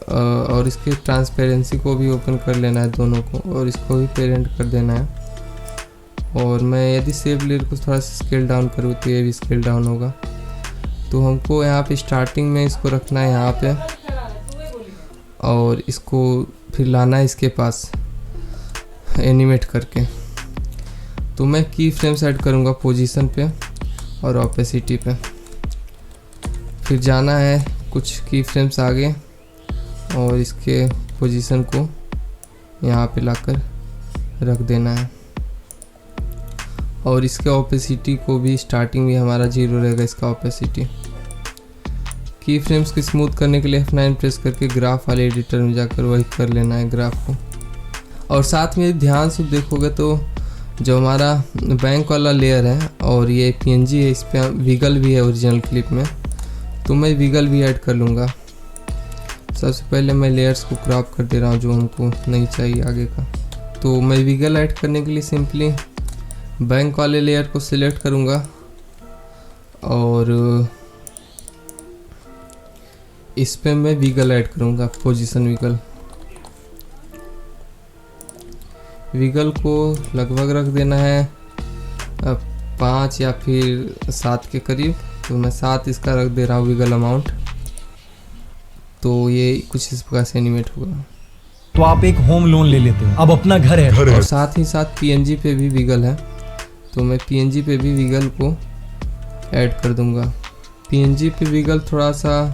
और इसके ट्रांसपेरेंसी को भी ओपन कर लेना है दोनों को और इसको भी पेरेंट कर देना है। और मैं यदि शेप लेयर को थोड़ा सा स्केल डाउन करूँ तो ये भी स्केल डाउन होगा। तो हमको यहाँ पे स्टार्टिंग में इसको रखना है यहाँ पे और इसको फिर लाना है इसके पास एनिमेट करके। तो मैं की फ्रेम सेट करूँगा पोजीशन पे और ऑपेसिटी पे। फिर जाना है कुछ की फ्रेम्स आगे और इसके पोजीशन को यहाँ पे लाकर रख देना है और इसके ऑपेसिटी को भी स्टार्टिंग में हमारा 0 रहेगा इसका ऑपेसिटी। की फ्रेम्स को स्मूथ करने के लिए F9 प्रेस करके ग्राफ वाले एडिटर में जाकर वही कर लेना है ग्राफ को। और साथ में ध्यान से देखोगे तो जो हमारा बैंक वाला लेयर है और ये पीएनजी है, इस पर विगल भी है ओरिजिनल क्लिप में, तो मैं विगल भी ऐड कर लूँगा। सबसे पहले मैं लेयर्स को क्रॉप कर दे रहा हूँ जो हमको नहीं चाहिए आगे का। तो मैं विगल ऐड करने के लिए सिंपली बैंक वाले लेयर को सिलेक्ट करूँगा और इस पे मैं विगल ऐड करूँगा, पोजीशन विगल। विगल को लगभग रख देना है 5 या फिर 7 के करीब। तो मैं 7 इसका रख दे रहा हूँ विगल अमाउंट। तो ये कुछ इस प्रकार से एनिमेट होगा। तो आप एक होम लोन ले लेते हो। अब अपना घर है और साथ ही साथ पीएनजी पे भी विगल है तो मैं पीएनजी पे भी विगल को ऐड कर दूंगा। पीएनजी पे विगल थोड़ा सा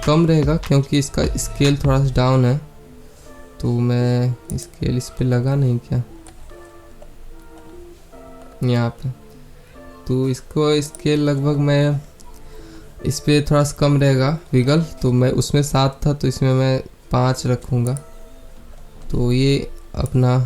कम रहेगा क्योंकि इसका स्केल थोड़ा सा डाउन है। तो मैं स्केल इस पे लगा नहीं क्या यहाँ पे, तो इसको स्केल लगभग मैं इस पे थोड़ा सा कम रहेगा विगल। तो मैं उसमें 7 था तो इसमें मैं 5 रखूँगा। तो ये अपना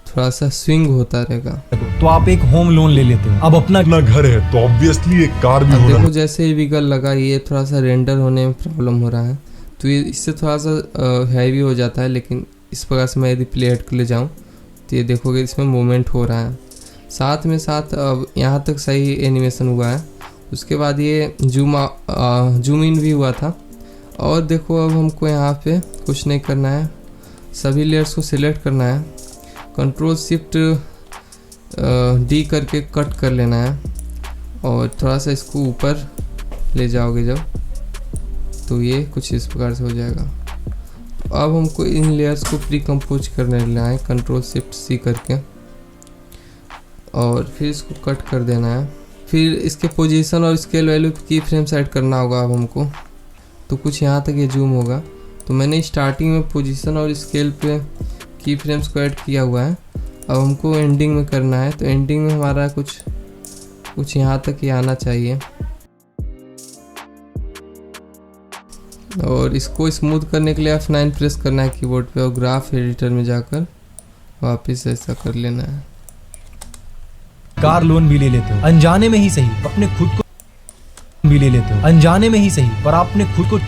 थोड़ा सा स्विंग होता रहेगा। तो आप एक होम लोन ले लेते हो। अब अपना घर है तो ऑब्वियसली एक कार भी अब होना देखो जैसे ही विगल लगा ये थोड़ा सा रेंडर होने में प्रॉब्लम हो रहा है। तो ये इससे थोड़ा सा हैवी हो जाता है, लेकिन इस प्रकार से मैं यदि प्ले हेड को ले जाऊँ तो ये देखोगे इसमें मूवमेंट हो रहा है। साथ में साथ अब यहाँ तक सही एनिमेशन हुआ है। उसके बाद ये जूम इन भी हुआ था और देखो अब हमको यहाँ पे कुछ नहीं करना है, सभी लेयर्स को सिलेक्ट करना है, कंट्रोल शिफ्ट डी करके कट कर लेना है और थोड़ा सा इसको ऊपर ले जाओगे जब, तो ये कुछ इस प्रकार से हो जाएगा। तो अब हमको इन लेयर्स को प्री कंपोज करने लेना है, कंट्रोल शिफ्ट सी करके, और फिर इसको कट कर देना है। फिर इसके पोजीशन और स्केल वैल्यू की फ्रेम सेट करना होगा अब हमको। तो कुछ यहाँ तक ये जूम होगा, तो मैंने स्टार्टिंग में पोजीशन और स्केल पे की फ्रेम्स को ऐड किया हुआ है। अब हमको एंडिंग में करना है, तो एंडिंग में हमारा कुछ यहाँ तक ही आना चाहिए। और इसको स्मूथ करने के लिए F9 प्रेस करना है कीबोर्ड पे और ग्राफ एडिटर में जाकर वापस ऐसा कर लेना है। कार लोन भी ले लेते हो अनजाने में ही सही, अपने खुद को भी ले लेते हो अनजाने में ही सही, पर आपने खुद को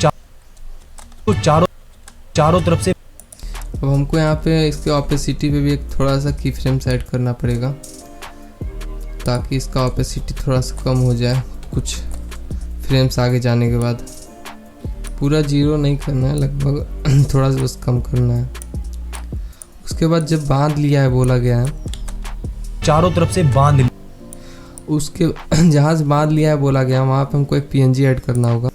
चारों तरफ से। अब हमको यहाँ पे इसके ऑपेसिटी पे भी एक थोड़ा सा की फ्रेम सेट करना पड़ेगा ताकि इसका ऑपेसिटी थोड़ा सा कम हो जाए कुछ फ्रेम्स आगे जाने के बाद। पूरा 0 नहीं करना है, लगभग थोड़ा सा बस कम करना है। उसके बाद जब बांध लिया है बोला गया है, चारों तरफ से बांध, उसके जहाँ से बांध लिया है बोला गया वहाँ पे हमको एक PNG ऐड करना होगा।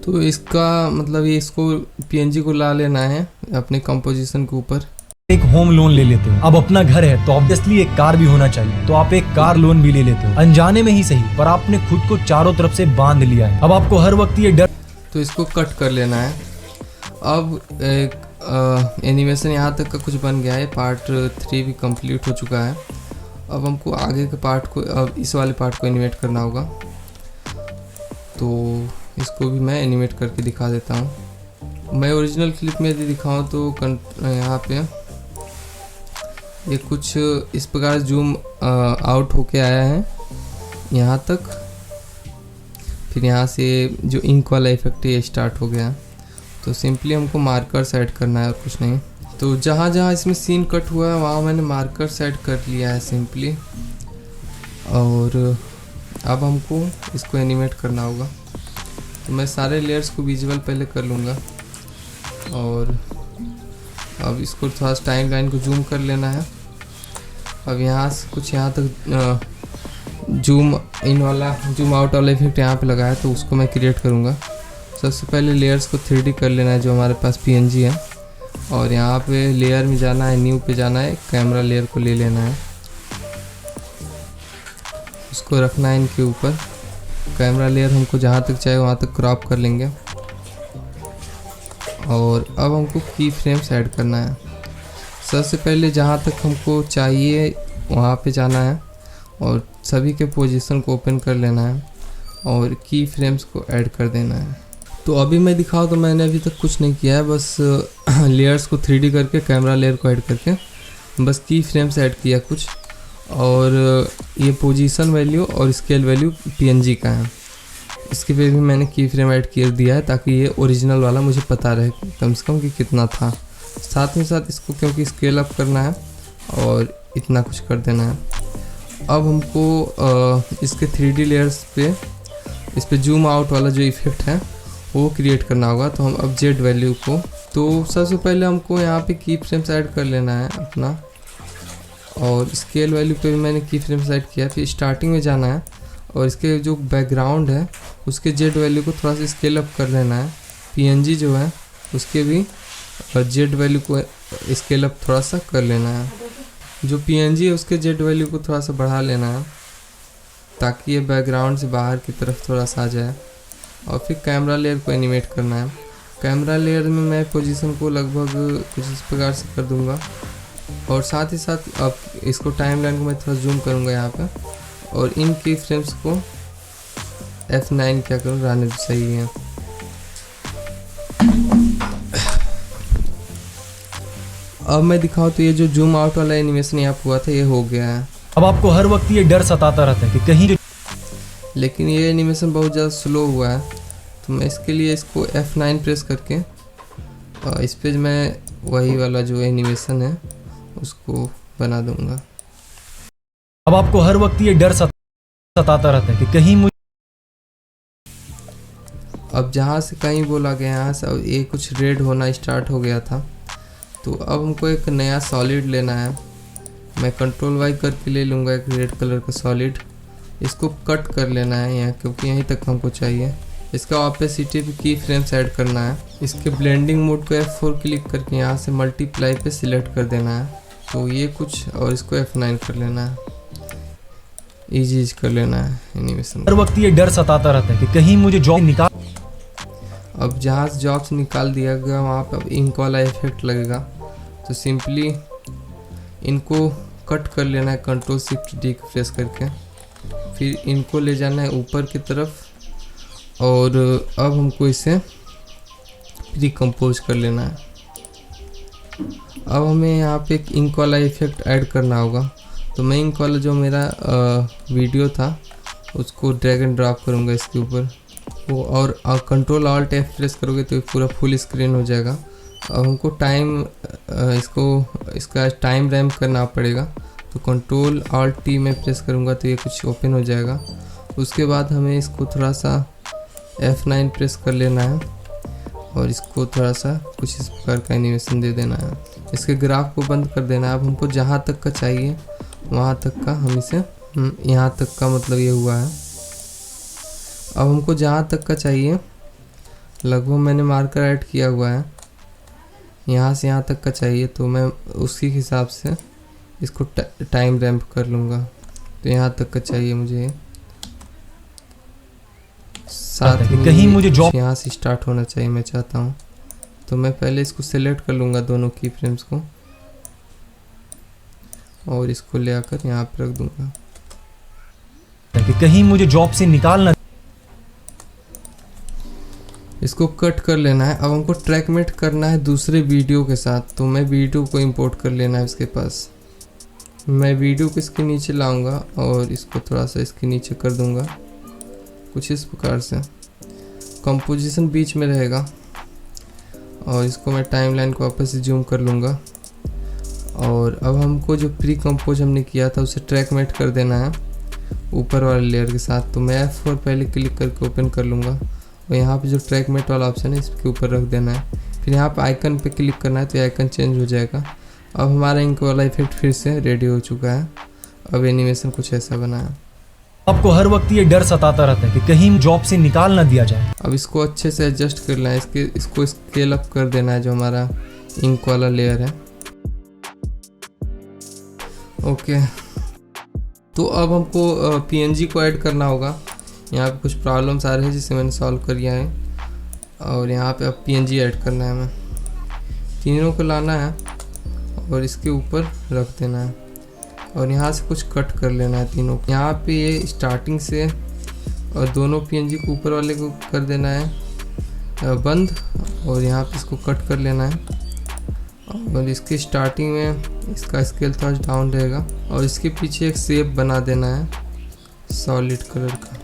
तो इसका मतलब ये इसको PNG को ला लेना है अपने कंपोजिशन के ऊपर। एक होम लोन ले लेते हो। अब अपना घर है तो ऑब्वियसली एक कार भी होना चाहिए, तो आप एक कार लोन भी ले लेते हो अनजाने में ही सही, पर आपने खुद को चारों तरफ से बांध लिया है। अब आपको हर वक्त ये डर, तो इसको कट कर लेना है। अब एक एनिमेशन यहाँ तक का कुछ बन गया है, पार्ट 3 भी कंप्लीट हो चुका है। अब हमको आगे के पार्ट को, अब इस वाले पार्ट को एनिमेट करना होगा, तो इसको भी मैं एनिमेट करके दिखा देता हूँ। मैं ओरिजिनल क्लिप में यदि दिखाऊँ तो यहाँ पे ये कुछ इस प्रकार जूम आउट होके आया है यहाँ तक, फिर यहाँ से जो इंक वाला इफेक्ट है ये स्टार्ट हो गया। तो सिंपली हमको मार्कर सेट करना है और कुछ नहीं। तो जहाँ जहाँ इसमें सीन कट हुआ है वहाँ मैंने मार्कर सेट कर लिया है सिंपली, और अब हमको इसको एनिमेट करना होगा। तो मैं सारे लेयर्स को विजुअल पहले कर लूँगा, और अब इसको थोड़ा सा टाइम लाइन को जूम कर लेना है। अब यहाँ से कुछ यहाँ तक जूम इन वाला, जूम आउट वाला इफेक्ट यहाँ पे लगा है, तो उसको मैं क्रिएट करूँगा। सबसे पहले लेयर्स को 3D कर लेना है जो हमारे पास PNG है, और यहाँ पे लेयर में जाना है, न्यू पे जाना है, कैमरा लेयर को ले लेना है, उसको रखना है इनके ऊपर। कैमरा लेयर हमको जहाँ तक चाहिए वहाँ तक क्रॉप कर लेंगे। और अब हमको की फ्रेम्स ऐड करना है। सबसे पहले जहाँ तक हमको चाहिए वहाँ पे जाना है और सभी के पोजीशन को ओपन कर लेना है और की फ्रेम्स को ऐड कर देना है। तो अभी मैं दिखाऊँ तो मैंने अभी तक कुछ नहीं किया है, बस लेयर्स को 3D करके कैमरा लेयर को ऐड करके बस की फ्रेम्स ऐड किया कुछ, और ये पोजीशन वैल्यू और स्केल वैल्यू PNG का है, इसके पे भी मैंने की फ्रेम ऐड कर दिया है ताकि ये ओरिजिनल वाला मुझे पता रहे कम से कम कि कितना था। साथ में साथ इसको क्योंकि स्केल अप करना है और इतना कुछ कर देना है। अब हमको इसके 3D लेयर्स पे इस पे जूम आउट वाला जो इफेक्ट है वो क्रिएट करना होगा। तो हम अब जेड वैल्यू को, तो सबसे पहले हमको यहाँ पे की फ्रेम्स ऐड कर लेना है अपना, और स्केल वैल्यू पे भी मैंने की फ्रेम्स ऐड किया। फिर स्टार्टिंग में जाना है और इसके जो बैकग्राउंड है उसके जेड वैल्यू को थोड़ा सा स्केल अप कर लेना है। PNG जो है उसके भी जेड वैल्यू को स्केल अप थोड़ा सा कर लेना है। जो PNG है उसके जेड वैल्यू को थोड़ा सा बढ़ा लेना है ताकि ये बैकग्राउंड से बाहर की तरफ थोड़ा सा आ जाए। और फिर कैमरा लेयर को एनिमेट करना है। कैमरा लेयर में मैं पोजीशन को लगभग कुछ इस प्रकार से कर दूंगा, और साथ ही साथ अब इसको टाइम लाइन को मैं थोड़ा जूम करूंगा यहाँ पे, और इन की फ्रेम्स को F9 क्या करूँ, रहने तो सही है। अब मैं दिखाऊँ तो ये जो जूम आउट वाला एनिमेशन यहाँ हुआ था ये हो गया है। अब आपको हर वक्त ये डर सताता रहता है कि कहीं, लेकिन ये एनिमेशन बहुत ज़्यादा स्लो हुआ है, तो मैं इसके लिए इसको F9 प्रेस करके इस पे मैं वही वाला जो एनिमेशन है उसको बना दूंगा। अब आपको हर वक्त ये डर सताता रहता है कि कहीं अब जहाँ से कहीं बोला गया यहाँ से अब ये कुछ रेड होना स्टार्ट हो गया था। तो अब हमको एक नया सॉलिड लेना है। मैं कंट्रोल वाई करके ले लूँगा एक रेड कलर का सॉलिड। इसको कट कर लेना है यहाँ, क्योंकि यहीं तक हमको चाहिए। इसका ऑपेसिटी पे की फ्रेम्स ऐड करना है। इसके ब्लेंडिंग मोड को F4 क्लिक करके यहाँ से मल्टीप्लाई पे सिलेक्ट कर देना है। तो ये कुछ, और इसको F9 कर लेना है, इजी कर लेना है एनिमेशन। हर वक्त ये डर सताता रहता है कि कहीं मुझे जॉब निकाल। अब जहाँ से जॉब से निकाल दिया गया वहाँ पे अब इंक वाला इफेक्ट लगेगा। तो सिंपली इनको कट कर लेना है कंट्रोल शिफ्ट डी प्रेस करके। फिर इनको ले जाना है ऊपर की तरफ, और अब हमको इसे प्री कंपोज कर लेना है। अब हमें यहाँ पे एक इंक वाला इफेक्ट ऐड करना होगा। तो मैं इंक वाला जो मेरा वीडियो था उसको ड्रैग एंड ड्रॉप करूँगा इसके ऊपर वो, और कंट्रोल ऑल्ट F प्रेस करोगे तो पूरा फुल स्क्रीन हो जाएगा। अब हमको इसका टाइम रैम्प करना पड़ेगा। तो कंट्रोल ऑल्ट T में प्रेस करूँगा तो ये कुछ ओपन हो जाएगा। उसके बाद हमें इसको थोड़ा सा F9 प्रेस कर लेना है और इसको थोड़ा सा कुछ इस प्रकार का एनिमेशन दे देना है। इसके ग्राफ को बंद कर देना है। अब हमको जहाँ तक का चाहिए वहाँ तक का हम इसे यहाँ तक का मतलब ये हुआ है। अब हमको जहाँ तक का चाहिए लगभग मैंने मार्कर ऐड किया हुआ है, यहाँ से यहाँ तक का चाहिए। तो मैं उसी हिसाब से इसको टाइम रैम्प कर लूँगा। तो यहाँ तक का चाहिए मुझे, साथ में कहीं मुझे जॉब यहाँ से स्टार्ट होना चाहिए मैं चाहता हूँ। तो मैं पहले इसको सेलेक्ट कर लूँगा दोनों की फ्रेम्स को, और इसको ले आकर यहाँ पे रख दूँगा कि कहीं मुझे जॉब से निकालना। इसको कट कर लेना है। अब हमको ट्रैकमेट करना है दूसरे वीडियो के साथ। तो मैं वीडियो को इंपोर्ट कर लेना है इसके पास। मैं वीडियो को इसके नीचे लाऊंगा और इसको थोड़ा सा इसके नीचे कर दूंगा कुछ इस प्रकार से। कंपोजिशन बीच में रहेगा और इसको मैं टाइमलाइन को वापस से जूम कर लूँगा। और अब हमको जो प्री कंपोज हमने किया था उसे ट्रैकमेट कर देना है ऊपर वाले लेयर के साथ। तो मैं F4 पहले क्लिक करके ओपन कर लूँगा और यहाँ पे जो ट्रैकमेट वाला ऑप्शन है इसके ऊपर रख देना है। फिर यहाँ पे आइकन पे क्लिक करना है तो आइकन चेंज हो जाएगा। अब हमारा इंक वाला इफेक्ट फिर से रेडी हो चुका है। अब एनिमेशन कुछ ऐसा बना है। आपको हर वक्त ये डर सताता रहता है कि कहीं जॉब से निकाल ना दिया जाए। अब इसको अच्छे से एडजस्ट करना है। इसको स्केल अप कर देना है जो हमारा इंक वाला लेयर है। ओके, तो अब हमको PNG को ऐड करना होगा। यहाँ पे कुछ प्रॉब्लम्स आ रहे हैं जिसे मैंने सॉल्व कर लिया है, और यहाँ पे अब PNG ऐड करना है। हमें तीनों को लाना है और इसके ऊपर रख देना है और यहाँ से कुछ कट कर लेना है तीनों। यहाँ पे ये स्टार्टिंग से और दोनों PNG को ऊपर वाले को कर देना है बंद, और यहाँ पे इसको कट कर लेना है। और इसकी स्टार्टिंग में इसका स्केल थोड़ा डाउन रहेगा और इसके पीछे एक शेप बना देना है सॉलिड कलर का।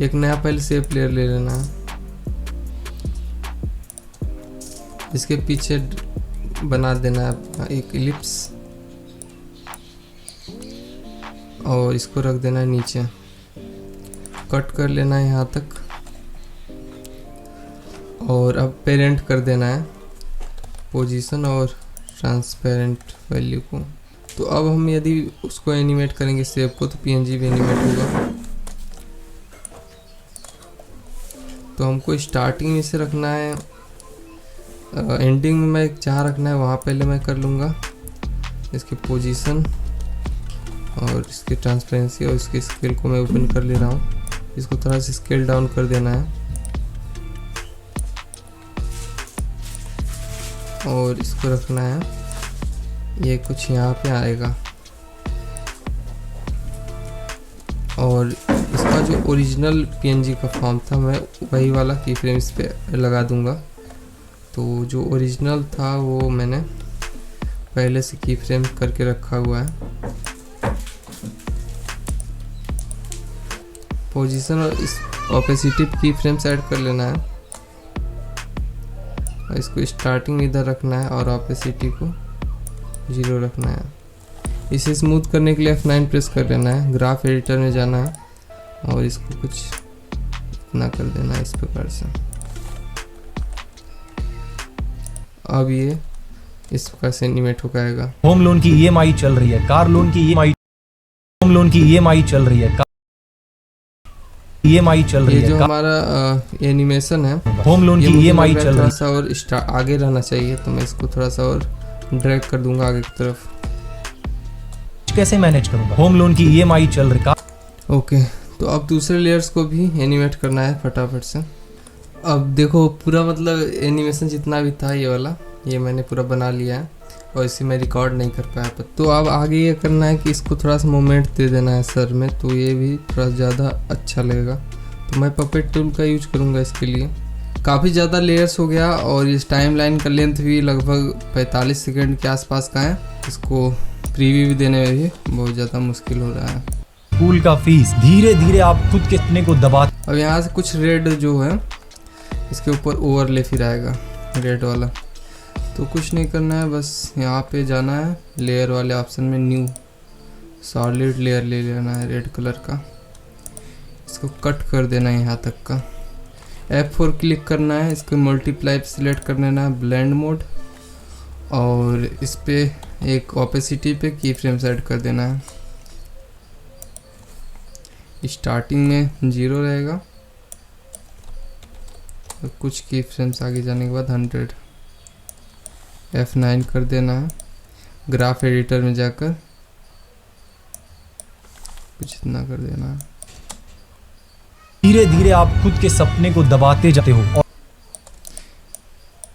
एक नया पहले शेप लेयर ले लेना है। इसके पीछे बना देना है अपना एक इलिप्स और इसको रख देना है नीचे। कट कर लेना है यहाँ तक और अब पेरेंट कर देना है पोजीशन और ट्रांसपेरेंट वैल्यू को। तो अब हम यदि उसको एनिमेट करेंगे शेप को तो PNG भी एनिमेट होगा। तो हमको स्टार्टिंग में से रखना है, एंडिंग में मैं जहाँ रखना है वहाँ पहले मैं कर लूँगा। इसकी पोजीशन और इसकी ट्रांसपेरेंसी और इसके स्केल को मैं ओपन कर ले रहा हूँ। इसको थोड़ा सा स्केल डाउन कर देना है और इसको रखना है ये कुछ यहाँ पे आएगा। और इसका जो ओरिजिनल PNG का फॉर्म था मैं वही वाला की फ्रेम इस पे लगा दूंगा। तो जो ओरिजिनल था वो मैंने पहले से की फ्रेम करके रखा हुआ है। पोजीशन और इस ऑपेसिटी की फ्रेम्स ऐड कर लेना है और इसको स्टार्टिंग इधर रखना है और ऑपेसिटी को 0 रखना है। इसे स्मूथ करने के लिए F9 प्रेस कर लेना है। ग्राफ एडिटर में जाना है और इसको कुछ इतना कर देना है इस प्रकार से। अब ये इस प्रकार से एनिमेट हो जाएगा। होम लोन की ईएमआई चल रही है, कार लोन की ईएमआई, होम लोन की ईएमआई चल रही है, ईएमआई चल रही ये है। जो हमारा एनिमेशन है, होम लोन ये की मुझे ईएमआई लग रहा है चल थोड़ा रही सा और आगे रहना चाहिए, तो मैं इसको थोड़ा सा और ड्रैग कर दूंगा आगे की तरफ। है, कैसे मैनेज करूंगा? होम लोन की ईएमआई चल रही है। ओके, तो अब दूसरे लेयर्स को भी एनिमेट करना है फटाफट से। अब देखो पूरा मतलब एनिमेशन जितना भी था ये वाला, ये मैंने पूरा बना लिया है और इसे मैं रिकॉर्ड नहीं कर पाया। तो अब आगे ये करना है कि इसको थोड़ा सा मोमेंट दे देना है सर में, तो ये भी थोड़ा ज़्यादा अच्छा लगेगा। तो मैं पपेट टूल का यूज करूँगा इसके लिए। काफ़ी ज़्यादा लेयर्स हो गया और इस टाइमलाइन का लेंथ भी लगभग 45 सेकंड के आसपास का है। इसको प्रीव्यू भी देने में भी बहुत ज़्यादा मुश्किल हो रहा है। स्कूल का फीस, धीरे धीरे आप खुद के सपने को दबा। अब यहाँ से कुछ रेड जो है इसके ऊपर ओवरले फिर आएगा रेड वाला, तो कुछ नहीं करना है, बस यहाँ पे जाना है लेयर वाले ऑप्शन में, न्यू सॉलिड लेयर ले लेना है रेड कलर का। इसको कट कर देना है यहाँ तक का। F4 क्लिक करना है, इसको मल्टीप्लाई सिलेक्ट कर लेना है, ब्लेंड मोड, और इस पे एक ओपेसिटी पे की फ्रेम्स ऐड कर देना है। स्टार्टिंग में 0 रहेगा और कुछ की फ्रेम्स आगे जाने के बाद 100। F9 कर देना है, ग्राफ एडिटर में जाकर कुछ इतना कर देना है। धीरे धीरे आप खुद के सपने को दबाते जाते हो और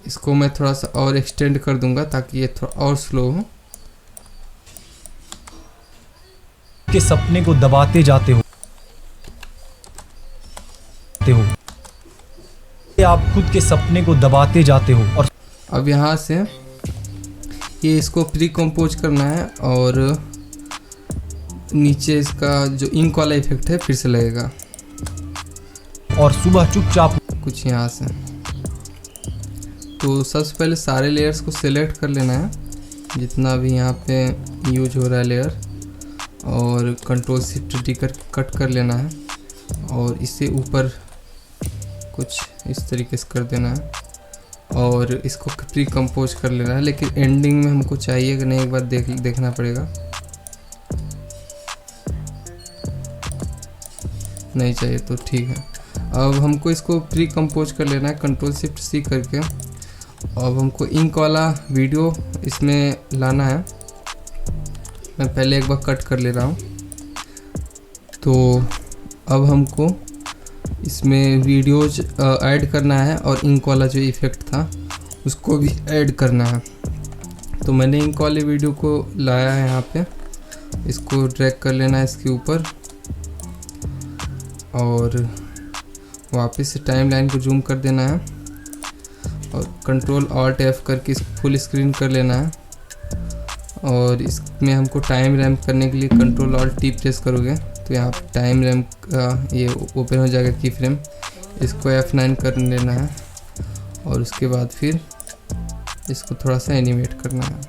इसको मैं थोड़ा सा और एक्सटेंड कर दूंगा ताकि ये थोड़ा और स्लो हो। के सपने को दबाते जाते हो आप खुद के सपने को दबाते जाते हो। और अब यहाँ से ये इसको प्री कंपोज करना है और नीचे इसका जो इंक वाला इफेक्ट है फिर से लगेगा, और सुबह चुपचाप कुछ यहाँ से। तो सबसे पहले सारे लेयर्स को सिलेक्ट कर लेना है जितना भी यहाँ पे यूज हो रहा है लेयर, और कंट्रोल शिफ्ट डी कर कट कर लेना है और इसे ऊपर कुछ इस तरीके से कर देना है और इसको प्री कंपोज कर लेना है। लेकिन एंडिंग में हमको चाहिए कि नहीं, एक बार देखना पड़ेगा। नहीं चाहिए तो ठीक है। अब हमको इसको प्री कंपोज कर लेना है कंट्रोल शिफ्ट सी करके। अब हमको इंक वाला वीडियो इसमें लाना है, मैं पहले एक बार कट कर ले रहा हूँ। तो अब हमको इसमें वीडियोज ऐड करना है और इंक वाला जो इफ़ेक्ट था उसको भी ऐड करना है। तो मैंने इंक वाले वीडियो को लाया है यहाँ पे, इसको ड्रैग कर लेना है इसके ऊपर और वापस से टाइमलाइन को जूम कर देना है और कंट्रोल ऑल्ट एफ करके इसको फुल स्क्रीन कर लेना है। और इसमें हमको टाइम रैम्प करने के लिए कंट्रोल ऑल्ट टी प्रेस करोगे तो यहाँ पे टाइम रैम्प का ये ओपन हो जाएगा की फ्रेम। इसको F9 कर लेना है और उसके बाद फिर इसको थोड़ा सा एनिमेट करना है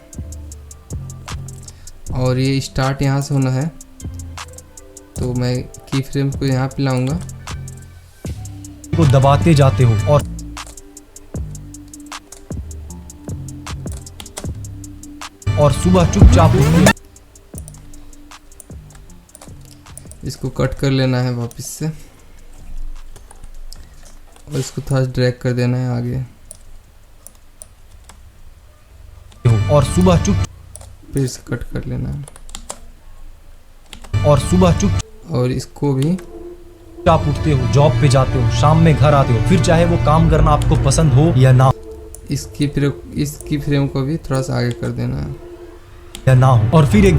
और ये स्टार्ट यहाँ से होना है। तो मैं की फ्रेम को यहाँ पे लाऊंगा, को दबाते जाते हो और सुबह चुपचाप उठते। इसको कट कर लेना है वापस से और इसको थोड़ा ड्रैग कर देना है आगे और सुबह चुप फिर से कट कर लेना है और सुबह चुप और इसको भी आप उठते हो, जॉब पे जाते हो, शाम में घर आते हो, फिर चाहे वो काम करना आपको पसंद हो या ना, इसकी फ्रेम को भी थोड़ा सा आगे कर देना है या ना हो। और फिर एक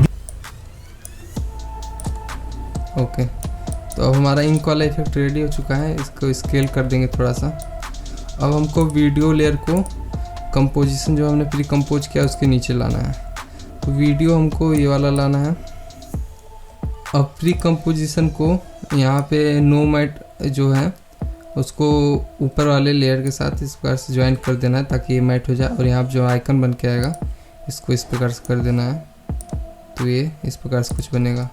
ओके, तो अब हमारा इंक वाला इफेक्ट रेडी हो चुका है। इसको स्केल कर देंगे थोड़ा सा। अब हमको वीडियो लेयर को कंपोजिशन जो हमने प्री कंपोज किया उसके नीचे लाना है। तो वीडियो हमको ये वाला लाना है। अब प्री कंपोजिशन को यहाँ पे नो मैट जो है उसको ऊपर वाले लेयर के साथ इस प्रकार से ज्वाइन कर देना है ताकि ये मैट हो जाए। और यहाँ जो आइकन बन के आएगा इसको इस प्रकार से कर देना है, तो ये इस प्रकार से कुछ बनेगा।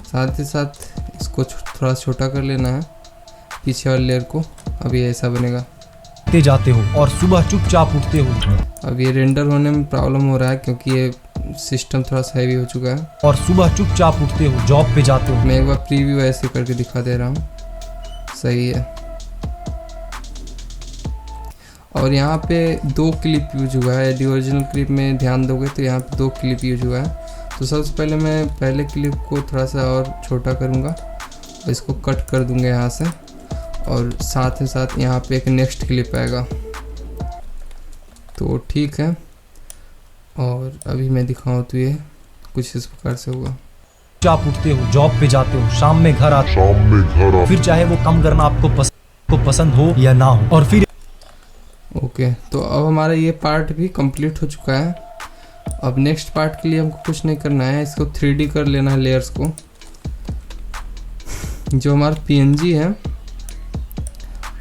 साथ ही साथ इसको थोड़ा छोटा कर लेना है पीछे वाले लेयर को। अब ये ऐसा बनेगा। जाते हो और सुबह चुपचाप उठते हो। अब ये रेंडर होने में प्रॉब्लम हो रहा है क्योंकि ये सिस्टम थोड़ा सा हैवी हो चुका है। और सुबह चुपचाप उठते हो, जॉब पे जाते हो। मैं एक बार प्रीव्यू ऐसे करके दिखा दे रहा हूँ। सही है। और यहाँ पे 2 क्लिप यूज हुआ है। यदि ओरिजिनल क्लिप में ध्यान दोगे तो यहाँ पे 2 क्लिप यूज हुआ है। तो सबसे पहले मैं पहले क्लिप को थोड़ा सा और छोटा करूँगा और इसको कट कर दूँगा यहाँ से, और साथ ही साथ यहाँ पे एक नेक्स्ट क्लिप आएगा। तो ठीक है। और अभी मैं दिखाऊँ तो ये कुछ इस प्रकार से होगा। आप उठते हो, जॉब पे जाते हो, शाम में घर आते हो, फिर चाहे वो काम करना आपको पसंद हो या ना हो। और फिर ओके, तो अब हमारा ये पार्ट भी कंप्लीट हो चुका है। अब नेक्स्ट पार्ट के लिए हमको कुछ नहीं करना है, इसको 3D कर लेना है लेयर्स को। जो हमारा PNG है,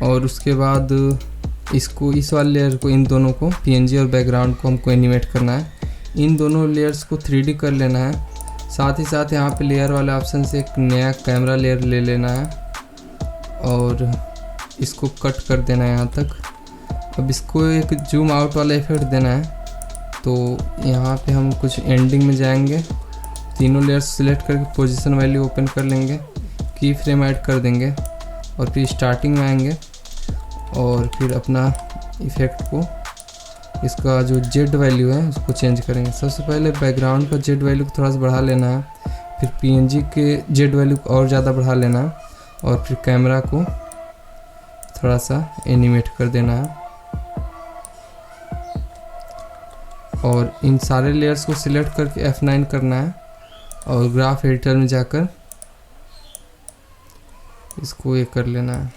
और उसके बाद इसको, इस वाले लेयर को, इन दोनों को, PNG और बैकग्राउंड को हमको एनिमेट करना है। इन दोनों लेयर्स को 3D कर लेना है। साथ ही साथ यहाँ पे लेयर वाले ऑप्शन से एक नया कैमरा लेयर ले लेना है और इसको कट कर देना है यहाँ तक। अब इसको एक जूम आउट वाला इफेक्ट देना है। तो यहाँ पे हम कुछ एंडिंग में जाएंगे, तीनों लेयर्स सिलेक्ट करके पोजीशन वैल्यू ओपन कर लेंगे, की फ्रेम ऐड कर देंगे और फिर स्टार्टिंग में आएंगे और फिर अपना इफेक्ट को, इसका जो जेड वैल्यू है उसको चेंज करेंगे। सबसे पहले बैकग्राउंड का जेड वैल्यू को थोड़ा सा बढ़ा लेना है, फिर PNG के जेड वैल्यू को और ज़्यादा बढ़ा लेना है और फिर कैमरा को थोड़ा सा एनिमेट कर देना है। और इन सारे लेयर्स को सिलेक्ट करके F9 करना है और ग्राफ एडिटर में जाकर इसको ये कर लेना है।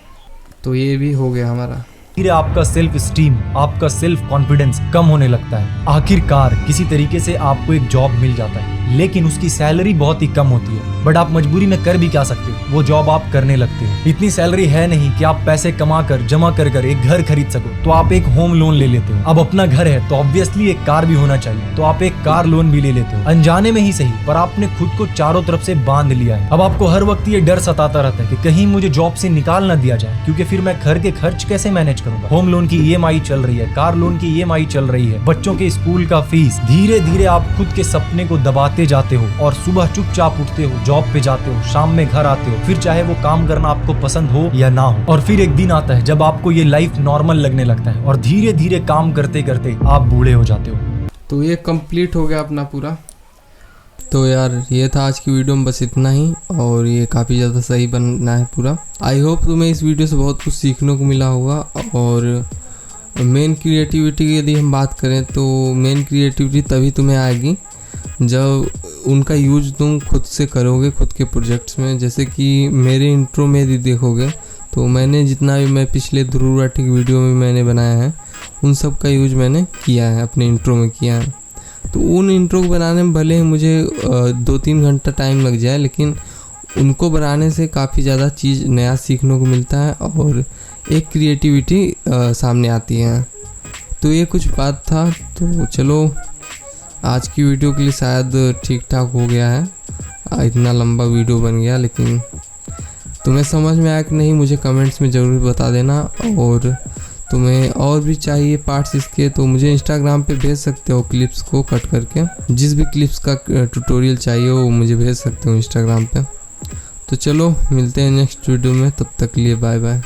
तो ये भी हो गया हमारा। धीरे आपका सेल्फ स्टीम, आपका सेल्फ कॉन्फिडेंस कम होने लगता है। आखिरकार किसी तरीके से आपको एक जॉब मिल जाता है, लेकिन उसकी सैलरी बहुत ही कम होती है। बट आप मजबूरी में कर भी क्या सकते हो, वो जॉब आप करने लगते हो। इतनी सैलरी है नहीं कि आप पैसे कमा कर जमा कर एक घर खरीद सको, तो आप एक होम लोन ले लेते हो। अब अपना घर है तो ऑब्वियसली एक कार भी होना चाहिए, तो आप एक कार लोन भी ले लेते हो। अनजाने में ही सही, पर आपने खुद को चारों तरफ से बांध लिया है। अब आपको हर वक्त ये डर सताता रहता है कि कहीं मुझे जॉब से निकाल ना दिया जाए, क्योंकि फिर मैं घर के खर्च कैसे मैनेज करूंगा। होम लोन की EMI चल रही है, कार लोन की EMI चल रही है, बच्चों के स्कूल का फीस। धीरे धीरे आप खुद के सपने को दबाते जाते हो और सुबह चुपचाप उठते हो, जॉब पे जाते हो, शाम में घर आते हो, फिर चाहे वो काम करना आपको पसंद हो या ना हो। और फिर एक दिन आता है जब आपको ये लाइफ नॉर्मल लगने लगता है और धीरे धीरे काम करते करते आप बूढ़े हो जाते हो। तो ये कंप्लीट हो गया अपना पूरा। तो यार ये था आज की वीडियो में, बस इतना ही। और ये काफ़ी ज़्यादा सही बनना है पूरा। आई होप तुम्हें इस वीडियो से बहुत कुछ सीखने को मिला होगा। और मेन क्रिएटिविटी की यदि हम बात करें तो मेन क्रिएटिविटी तभी तुम्हें आएगी जब उनका यूज तुम खुद से करोगे खुद के प्रोजेक्ट्स में। जैसे कि मेरे इंट्रो में यदि देखोगे तो मैंने जितना भी मैं पिछले ध्रुवाटिक वीडियो में मैंने बनाया है उन सब का यूज मैंने किया है, अपने इंट्रो में किया है। तो उन इंट्रो को बनाने में भले ही मुझे 2-3 घंटा टाइम लग जाए, लेकिन उनको बनाने से काफ़ी ज़्यादा चीज़ नया सीखने को मिलता है और एक क्रिएटिविटी सामने आती है। तो ये कुछ बात था। तो चलो आज की वीडियो के लिए शायद ठीक ठाक हो गया है। इतना लंबा वीडियो बन गया, लेकिन तुम्हें समझ में आया कि नहीं मुझे कमेंट्स में ज़रूर बता देना। और तुम्हें और भी चाहिए पार्ट्स इसके तो मुझे इंस्टाग्राम पे भेज सकते हो क्लिप्स को कट करके। जिस भी क्लिप्स का ट्यूटोरियल चाहिए वो मुझे भेज सकते हो इंस्टाग्राम पे। तो चलो मिलते हैं नेक्स्ट वीडियो में, तब तक के लिए बाय बाय।